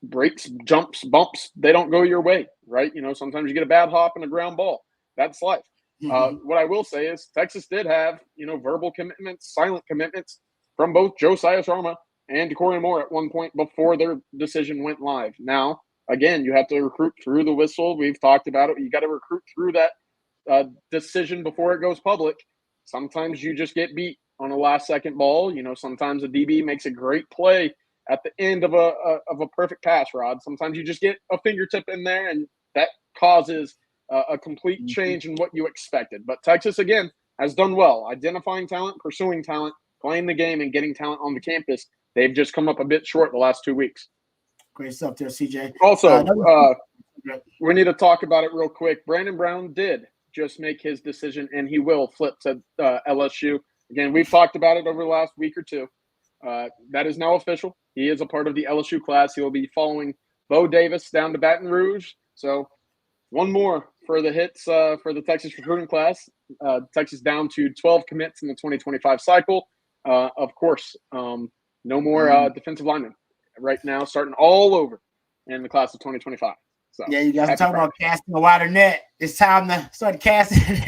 breaks, jumps, bumps, they don't go your way, right? Sometimes you get a bad hop and a ground ball. That's life. What I will say is Texas did have, verbal commitments, silent commitments from both Josiah Sharma and Dorrian Moore at one point before their decision went live. Now, again, you have to recruit through the whistle. We've talked about it. You got to recruit through that decision before it goes public. Sometimes you just get beat on a last-second ball. Sometimes a DB makes a great play at the end of a perfect pass, Rod. Sometimes you just get a fingertip in there, and that causes a complete change in what you expected. But Texas, again, has done well, identifying talent, pursuing talent, playing the game, and getting talent on the campus. They've just come up a bit short the last 2 weeks. Great stuff there, CJ. Also, we need to talk about it real quick. Brandon Brown did just make his decision, and he will flip to LSU. Again, we've talked about it over the last week or two. That is now official. He is a part of the LSU class. He will be following Bo Davis down to Baton Rouge. So one more for the hits for the Texas recruiting class. Texas down to 12 commits in the 2025 cycle. Of course, no more defensive linemen right now, starting all over in the class of 2025. So, yeah, you guys are talking about casting a wider net. It's time to start casting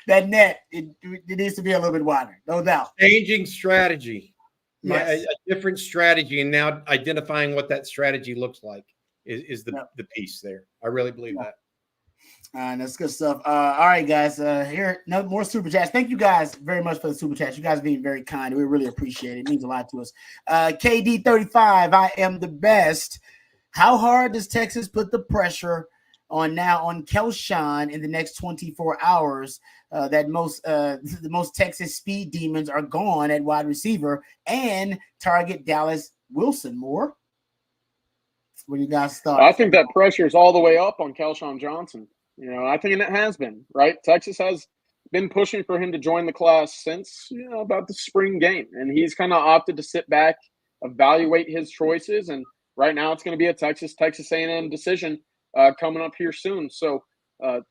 that net. It needs to be a little bit wider, no doubt. Changing strategy. Yes. A different strategy, and now identifying what that strategy looks like is the piece there. I really believe that. That's good stuff. All right, guys. Here, no more super chats. Thank you guys very much for the super chats. You guys being very kind. We really appreciate it. It means a lot to us. KD35, I am the best. How hard does Texas put the pressure on Kelshawn in the next 24 hours? That the most Texas speed demons are gone at wide receiver and target Dallas Wilson more. What do you guys thought? I think that pressure is all the way up on Kelshawn Johnson. I think it has been, right? Texas has been pushing for him to join the class since, about the spring game. And he's kind of opted to sit back, evaluate his choices. And right now it's going to be a Texas A&M decision coming up here soon. So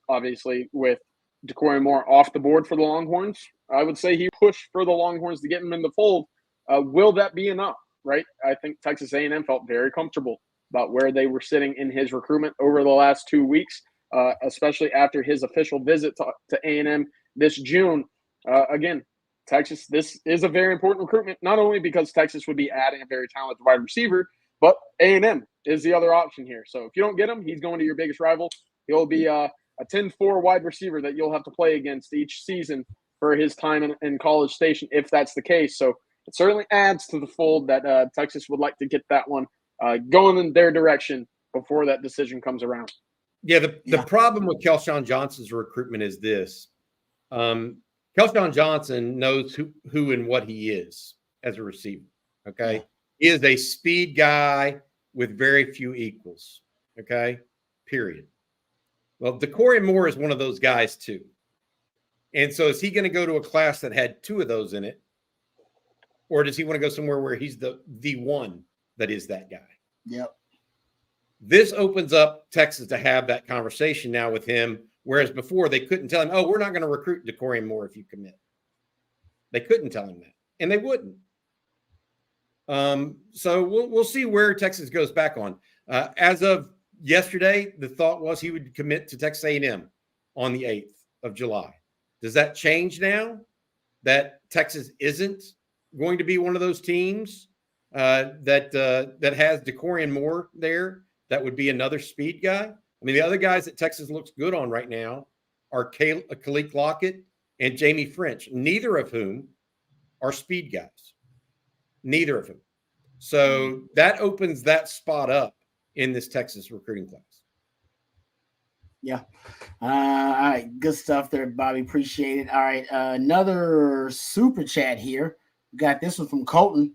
obviously with Dorrian Moore off the board for the Longhorns, I would say he pushed for the Longhorns to get him in the fold. Will that be enough, right? I think Texas A&M felt very comfortable about where they were sitting in his recruitment over the last 2 weeks. Especially after his official visit to A&M this June. Again, Texas, this is a very important recruitment, not only because Texas would be adding a very talented wide receiver, but A&M is the other option here. So if you don't get him, he's going to your biggest rival. He'll be a 10-4 wide receiver that you'll have to play against each season for his time in College Station, if that's the case. So it certainly adds to the fold that Texas would like to get that one going in their direction before that decision comes around. Yeah, the problem with Kelshawn Johnson's recruitment is this. Kelshawn Johnson knows who and what he is as a receiver, okay? Yeah. He is a speed guy with very few equals, okay? Period. Well, Dorrian Moore is one of those guys too. And so is he going to go to a class that had two of those in it? Or does he want to go somewhere where he's the one that is that guy? Yep. This opens up Texas to have that conversation now with him, whereas before they couldn't tell him, oh, we're not going to recruit Dorrian Moore if you commit. They couldn't tell him that, and they wouldn't. So we'll see where Texas goes back on. As of yesterday, the thought was he would commit to Texas A&M on the 8th of July. Does that change now that Texas isn't going to be one of those teams that has Dorrian Moore there? That would be another speed guy. I mean, the other guys that Texas looks good on right now are Khalid Lockett and Jamie French, neither of whom are speed guys. Neither of them. So that opens that spot up in this Texas recruiting class. Yeah. All right. Good stuff there, Bobby. Appreciate it. All right. Another super chat here. We got this one from Colton.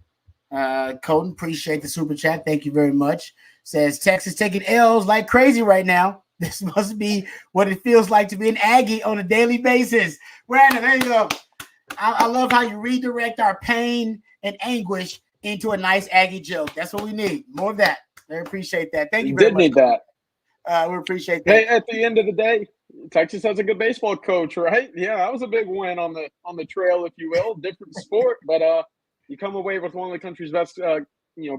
Colton, appreciate the super chat. Thank you very much. Says Texas taking L's like crazy right now. This must be what it feels like to be an Aggie on a daily basis. Brandon, there you go. I love how you redirect our pain and anguish into a nice Aggie joke. That's what we need. More of that. I appreciate that. Thank you very much. Did need that. We appreciate that. Hey, at the end of the day, Texas has a good baseball coach, right? Yeah, that was a big win on the trail, if you will. Different sport, but you come away with one of the country's best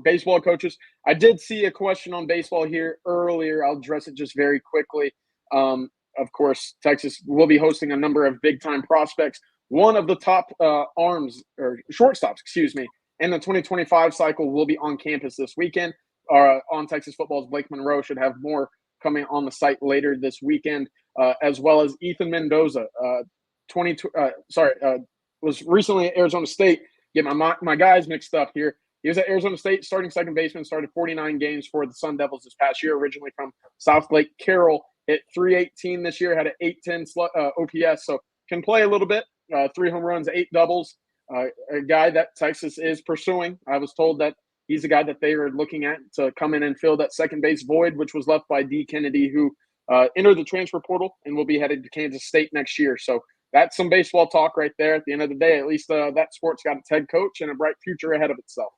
baseball coaches. I did see a question on baseball here earlier. I'll address it just very quickly. Of course, Texas will be hosting a number of big-time prospects. One of the top shortstops, in the 2025 cycle will be on campus this weekend. On Texas football's Blake Monroe should have more coming on the site later this weekend, as well as Ethan Mendoza, was recently at Arizona State. Get my guys mixed up here. He was at Arizona State, starting second baseman, started 49 games for the Sun Devils this past year, originally from South Lake Carroll. Hit .318 this year, had an .810 OPS, so can play a little bit. 3 home runs, 8 doubles. A guy that Texas is pursuing. I was told that he's a guy that they are looking at to come in and fill that second base void, which was left by D. Kennedy, who entered the transfer portal and will be headed to Kansas State next year. So that's some baseball talk right there. At the end of the day, at least that sport's got its head coach and a bright future ahead of itself.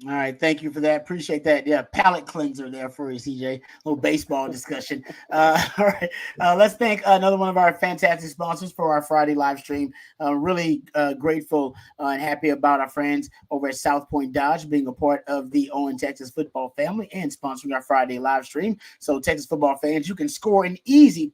All right, thank you for that. Appreciate that. Yeah, palate cleanser there for you, CJ. A little baseball discussion. All right, let's thank another one of our fantastic sponsors for our Friday live stream. Really grateful and happy about our friends over at South Point Dodge being a part of the Owen Texas football family and sponsoring our Friday live stream. So Texas football fans, you can score an easy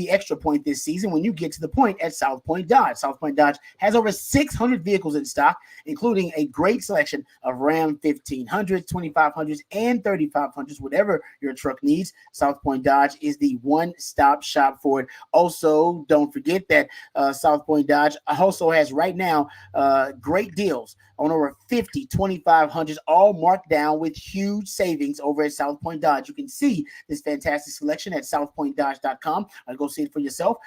extra point this season when you get to the point at South Point Dodge. South Point Dodge has over 600 vehicles in stock, including a great selection of of Ram 1500s, 2500s, and 3500s, whatever your truck needs. South Point Dodge is the one-stop shop for it. Also, don't forget that South Point Dodge also has right now great deals on over 50 2500s, all marked down with huge savings over at South Point Dodge. You can see this fantastic selection at southpointdodge.com. Go see it for yourself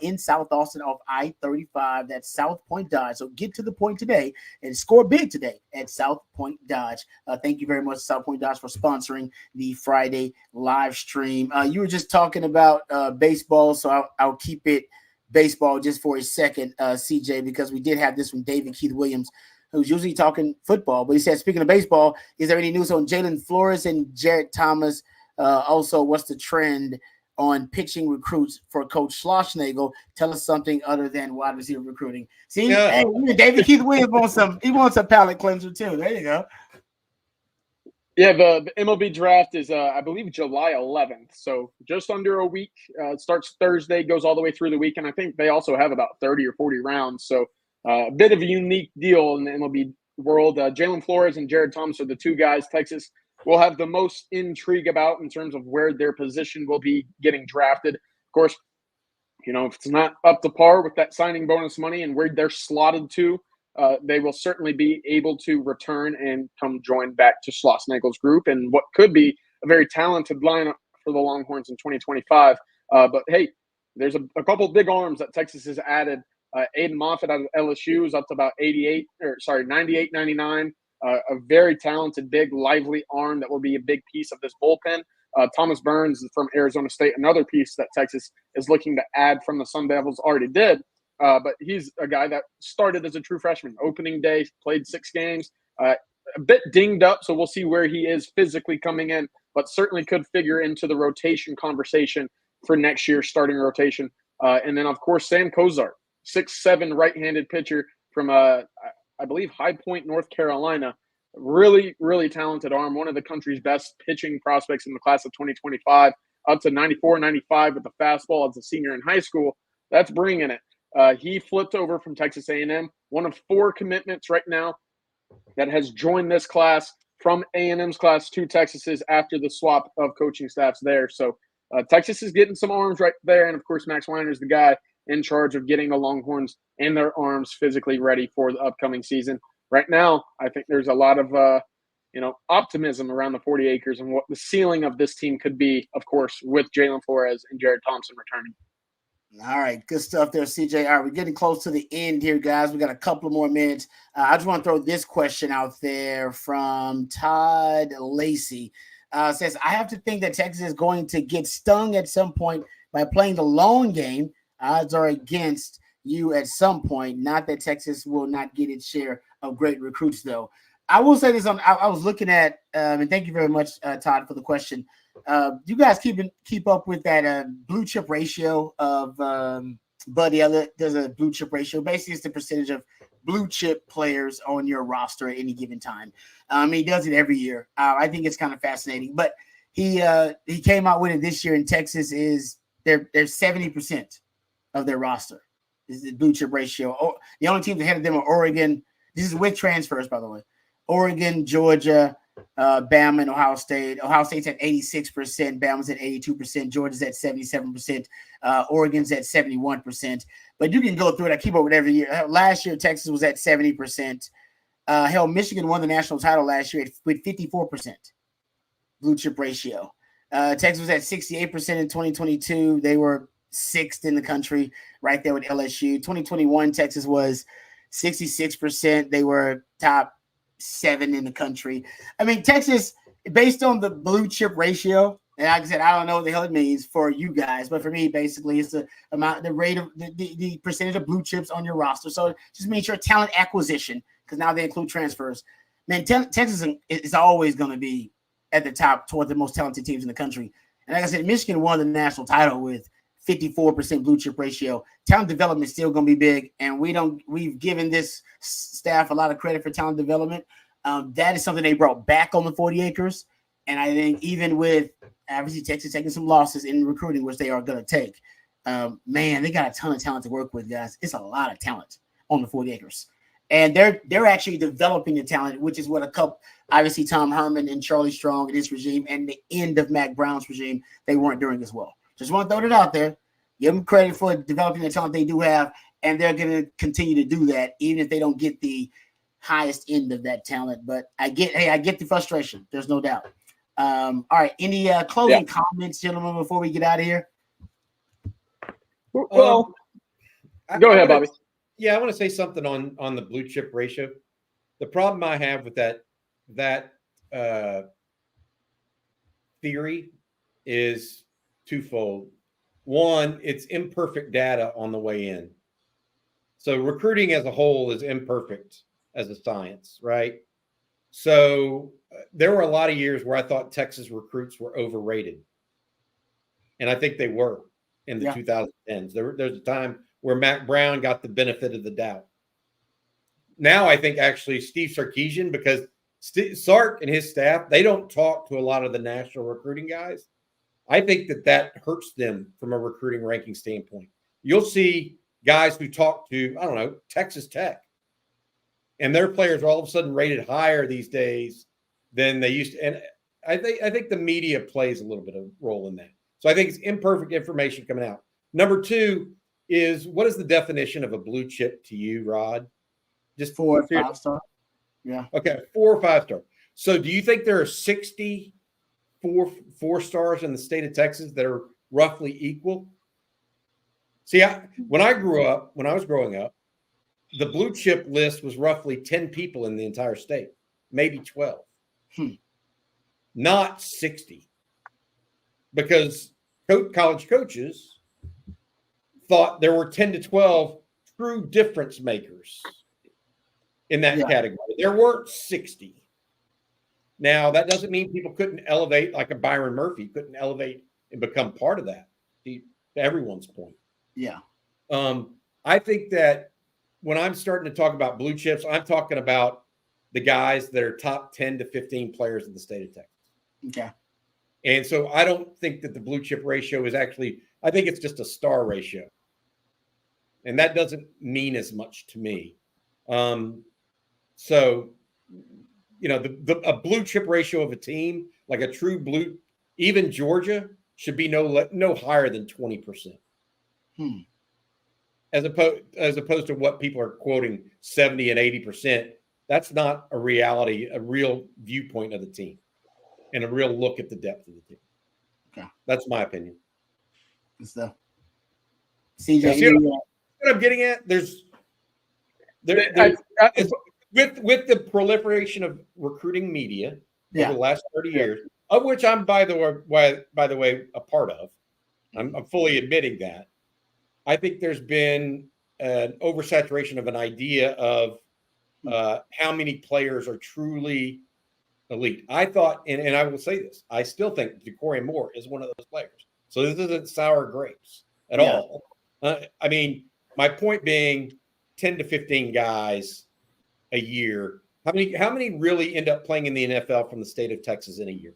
in South Austin off I-35. That's South Point Dodge. So get to the point today and score big today at South Point Dodge. Thank you very much, South Point Dodge, for sponsoring the Friday live stream. You were just talking about baseball, so I'll keep it baseball just for a second, CJ, because we did have this from David Keith Williams, who's usually talking football. But he said, speaking of baseball, is there any news on Jalen Flores and Jared Thomas? Also, what's the trend on pitching recruits for Coach Schlossnagle? Tell us something other than wide receiver recruiting. See, hey, David Keith Williams wants a palate cleanser too. There you go. Yeah, the MLB draft is, I believe, July 11th. So just under a week. It starts Thursday, goes all the way through the week. And I think they also have about 30 or 40 rounds. So a bit of a unique deal in the MLB world. Jalen Flores and Jared Thomas are the two guys Texas will have the most intrigue about in terms of where their position will be getting drafted. Of course, you know, if it's not up to par with that signing bonus money and where they're slotted to, they will certainly be able to return and come join back to Schlossnagle's group and what could be a very talented lineup for the Longhorns in 2025. But hey, there's a couple of big arms that Texas has added. Aiden Moffitt out of LSU is up to about 98, 99. A very talented, big, lively arm that will be a big piece of this bullpen. Thomas Burns from Arizona State, another piece that Texas is looking to add from the Sun Devils, already did. But he's a guy that started as a true freshman. Opening day, played 6 games, a bit dinged up, so we'll see where he is physically coming in, but certainly could figure into the rotation conversation for next year's starting rotation. And then, of course, Sam Kozar, 6'7" right-handed pitcher from, I believe, High Point, North Carolina. Really, really talented arm, one of the country's best pitching prospects in the class of 2025, up to 94, 95 with the fastball as a senior in high school. That's bringing it. He flipped over from Texas A&M, one of 4 commitments right now that has joined this class from A&M's class to Texas's after the swap of coaching staffs there. So Texas is getting some arms right there. And, of course, Max Weiner is the guy in charge of getting the Longhorns and their arms physically ready for the upcoming season. Right now, I think there's a lot of optimism around the 40 acres and what the ceiling of this team could be, of course, with Jalen Flores and Jared Thompson returning. All right, good stuff there, CJ. All right, we're getting close to the end here, guys. We got a couple more minutes. I just want to throw this question out there from Todd Lacey. Says, I have to think that Texas is going to get stung at some point by playing the long game. Odds are against you at some point. Not that Texas will not get its share of great recruits, though. I will say this. I was looking at, and thank you very much, Todd, for the question. You guys keep up with that blue chip ratio of Bud Elliott? There's a blue chip ratio. Basically, it's the percentage of blue chip players on your roster at any given time. He does it every year. I think it's kind of fascinating. But he came out with it this year in Texas. Is they're 70% of their roster is the blue chip ratio. Oh, the only teams ahead of them are Oregon. This is with transfers, by the way. Oregon, Georgia, Bama, and Ohio State. Ohio State's at 86%. Bama's at 82%. Georgia's at 77%. Oregon's at 71%. But you can go through it. I keep up with every year. Last year, Texas was at 70%. Hell, Michigan won the national title last year with 54% blue chip ratio. Texas was at 68% in 2022. They were 6th in the country, right there with LSU. 2021, Texas was 66%. They were top 7 in the country. I mean, Texas, based on the blue chip ratio, and like I said, I don't know what the hell it means for you guys, but for me, basically, it's the amount, the rate of the percentage of blue chips on your roster. So it just means your talent acquisition, because now they include transfers. Man, Texas is always going to be at the top toward the most talented teams in the country. And like I said, Michigan won the national title with 54% blue chip ratio. Talent development is still going to be big, and we've given this staff a lot of credit for talent development. That is something they brought back on the 40 acres, and I think even with obviously Texas taking some losses in recruiting, which they are going to take, man, they got a ton of talent to work with, guys. It's a lot of talent on the 40 acres. And they're actually developing the talent, which is what a couple, obviously Tom Herman and Charlie Strong and his regime and the end of Mac Brown's regime, they weren't doing as well. Just want to throw it out there. Give them credit for developing the talent they do have, and they're going to continue to do that, even if they don't get the highest end of that talent. But I get the frustration. There's no doubt. All right. Any closing comments, gentlemen, before we get out of here? Well, go ahead, Bobby. Yeah, I want to say something on the blue chip ratio. The problem I have with that theory is twofold. One, it's imperfect data on the way in. So recruiting as a whole is imperfect as a science, right? So there were a lot of years where I thought Texas recruits were overrated. And I think they were in the 2010s. There's a time where Mac Brown got the benefit of the doubt. Now I think actually Steve Sarkisian, because Sark and his staff, they don't talk to a lot of the national recruiting guys. I think that hurts them from a recruiting ranking standpoint. You'll see guys who talk to, I don't know, Texas Tech, and their players are all of a sudden rated higher these days than they used to. And I think the media plays a little bit of a role in that. So I think it's imperfect information coming out. Number two is, what is the definition of a blue chip to you, Rod? Just 4 or 5 star. Yeah. Okay, 4 or 5 star. So do you think there are 60 four stars in the state of Texas that are roughly equal? See, when I was growing up, the blue chip list was roughly 10 people in the entire state, maybe 12. Not 60. Because college coaches thought there were 10 to 12 true difference makers in that category. There weren't 60. Now, that doesn't mean people couldn't elevate, like a Byron Murphy couldn't elevate and become part of that, to everyone's point. Yeah. I think that when I'm starting to talk about blue chips, I'm talking about the guys that are top 10 to 15 players in the state of Texas. Okay. And so I don't think that the blue chip ratio is actually, I think it's just a star ratio. And that doesn't mean as much to me. So, you know, a blue chip ratio of a team, like a true blue, even Georgia should be no higher than 20%. As opposed to what people are quoting 70 and 80%. That's not a reality, a real viewpoint of the team and a real look at the depth of the team. Okay. That's my opinion. Good stuff. CJ, see what I'm getting at? With the proliferation of recruiting media over the last 30 years, of which I'm, by the way, a part of, I'm fully admitting that. I think there's been an oversaturation of an idea of how many players are truly elite. I thought, and I will say this, I still think Dorrian Moore is one of those players. So this isn't sour grapes at all. I mean, my point being 10 to 15 guys a year. How many really end up playing in the NFL from the state of Texas in a year?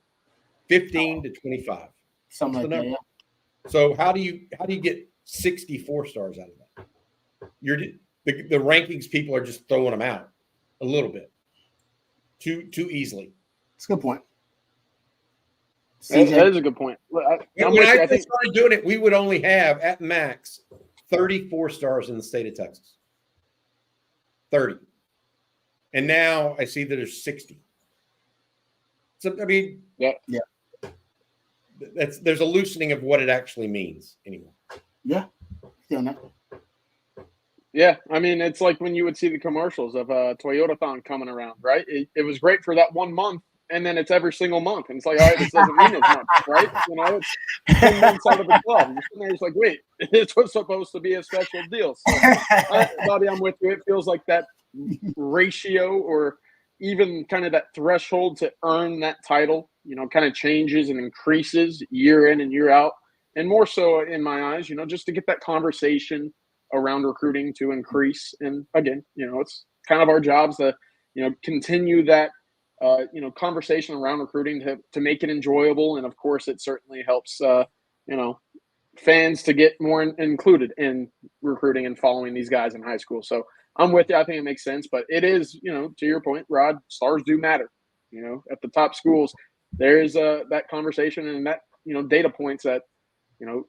15 to 25. Something like that, yeah. So how do you get 64 stars out of that? The rankings people are just throwing them out a little bit too easily. That's a good point. That is a good point. When I started doing it, we would only have at max 34 stars in the state of Texas. 30. And now I see that there's 60. So I mean, there's a loosening of what it actually means anyway. Yeah. Yeah, I mean, it's like when you would see the commercials of Toyota-thon coming around, right? It was great for that 1 month, and then it's every single month. And it's like, all right, this doesn't mean as much, right? You know, it's 10 months out of the 12. You're sitting there, it's like, wait, this was supposed to be a special deal. So, Bobby, I'm with you. It feels like that ratio or even kind of that threshold to earn that title, you know, kind of changes and increases year in and year out. And more so in my eyes, you know, just to get that conversation around recruiting to increase. And again, you know, it's kind of our jobs to, you know, continue that, you know, conversation around recruiting to make it enjoyable. And of course, it certainly helps, you know, fans to get more included in recruiting and following these guys in high school. So I'm with you. I think it makes sense, but it is, to your point, Rod, stars do matter. At the top schools, there is that conversation and that, data points that,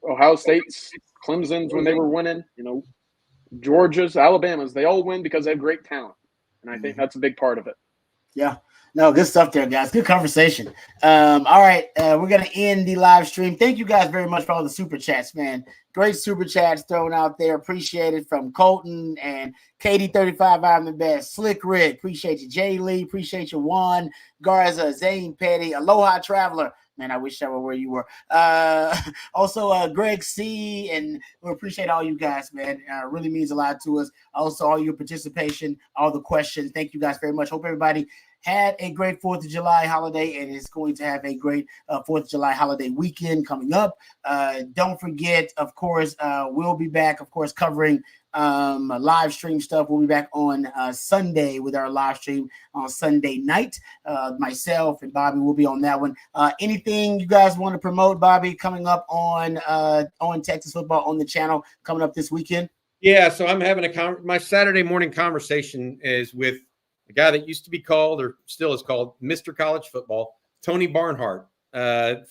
Ohio State's, Clemson's when they were winning, Georgia's, Alabama's, they all win because they have great talent. And I think that's a big part of it. Yeah. No, good stuff there, guys. Good conversation. All right. We're going to end the live stream. Thank you guys very much for all the super chats, man. Great super chats thrown out there. Appreciate it from Colton and Katie35. I'm the best. Slick Rick. Appreciate you. Jay Lee. Appreciate you. Juan Garza. Zane Petty. Aloha Traveler. Man, I wish I were where you were. Also, Greg C. And we appreciate all you guys, man. It really means a lot to us. Also, all your participation, all the questions. Thank you guys very much. Hope everybody had a great 4th of July holiday and is going to have a great 4th of July holiday weekend coming up. Don't forget, of course, we'll be back, of course, covering live stream stuff. We'll be back on Sunday with our live stream on Sunday night. Myself and Bobby will be on that one. Anything you guys want to promote, Bobby, coming up on Texas football on the channel coming up this weekend? Yeah, so I'm having my Saturday morning conversation is with a guy that used to be called, or still is called, Mr. College Football, Tony Barnhart,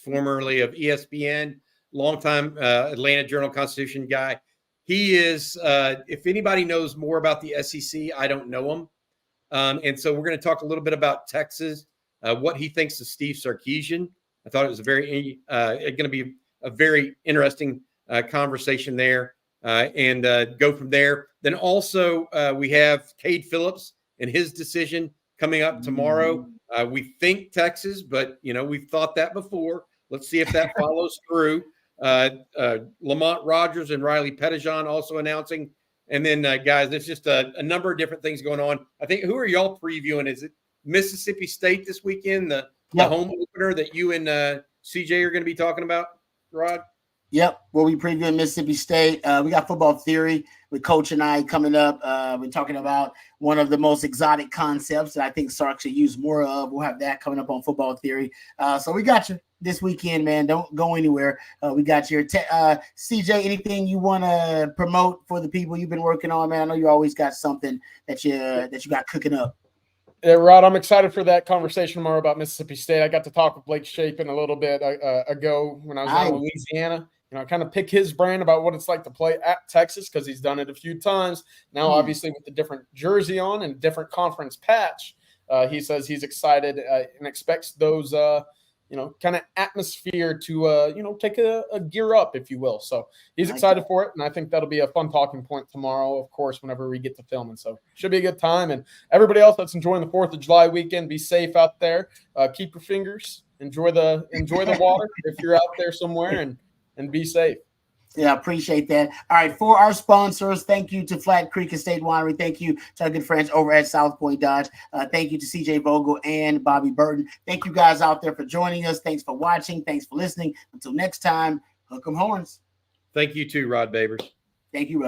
formerly of ESPN, longtime Atlanta Journal-Constitution guy. He is, if anybody knows more about the SEC, I don't know him. And so we're going to talk a little bit about Texas, what he thinks of Steve Sarkisian. I thought it was going to be a very interesting conversation there, and go from there. Then also we have Cade Phillips and his decision coming up tomorrow. We think Texas, but, we've thought that before. Let's see if that follows through. Lamont Rogers and Riley Pettijohn also announcing. And then, guys, there's just a number of different things going on. I think, who are y'all previewing? Is it Mississippi State this weekend, the home opener that you and CJ are going to be talking about, Rod? Yep, we'll be previewing Mississippi State. We got Football Theory with Coach and I coming up. We're talking about one of the most exotic concepts that I think Sark should use more of. We'll have that coming up on Football Theory. So we got you this weekend, man. Don't go anywhere. We got your CJ, anything you want to promote for the people you've been working on, man? I know you always got something that you got cooking up. Yeah, Rod, I'm excited for that conversation tomorrow about Mississippi State. I got to talk with Blake Shapen a little bit ago when I was in Louisiana. Kind of pick his brain about what it's like to play at Texas because he's done it a few times. Now, obviously, with the different jersey on and different conference patch, he says he's excited and expects those, kind of atmosphere to, take a gear up, if you will. So he's excited for it, and I think that'll be a fun talking point tomorrow, of course, whenever we get to filming. So should be a good time. And everybody else that's enjoying the 4th of July weekend, be safe out there. Keep your fingers. Enjoy the water if you're out there somewhere, and be safe. Yeah, appreciate that. All right, for our sponsors, thank you to Flat Creek Estate Winery. Thank you to our good friends over at South Point Dodge. Thank you to CJ Vogel and Bobby Burton. Thank you guys out there for joining us. Thanks for watching. Thanks for listening. Until next time, hook 'em horns. Thank you too, Rod Babers. Thank you, Rod.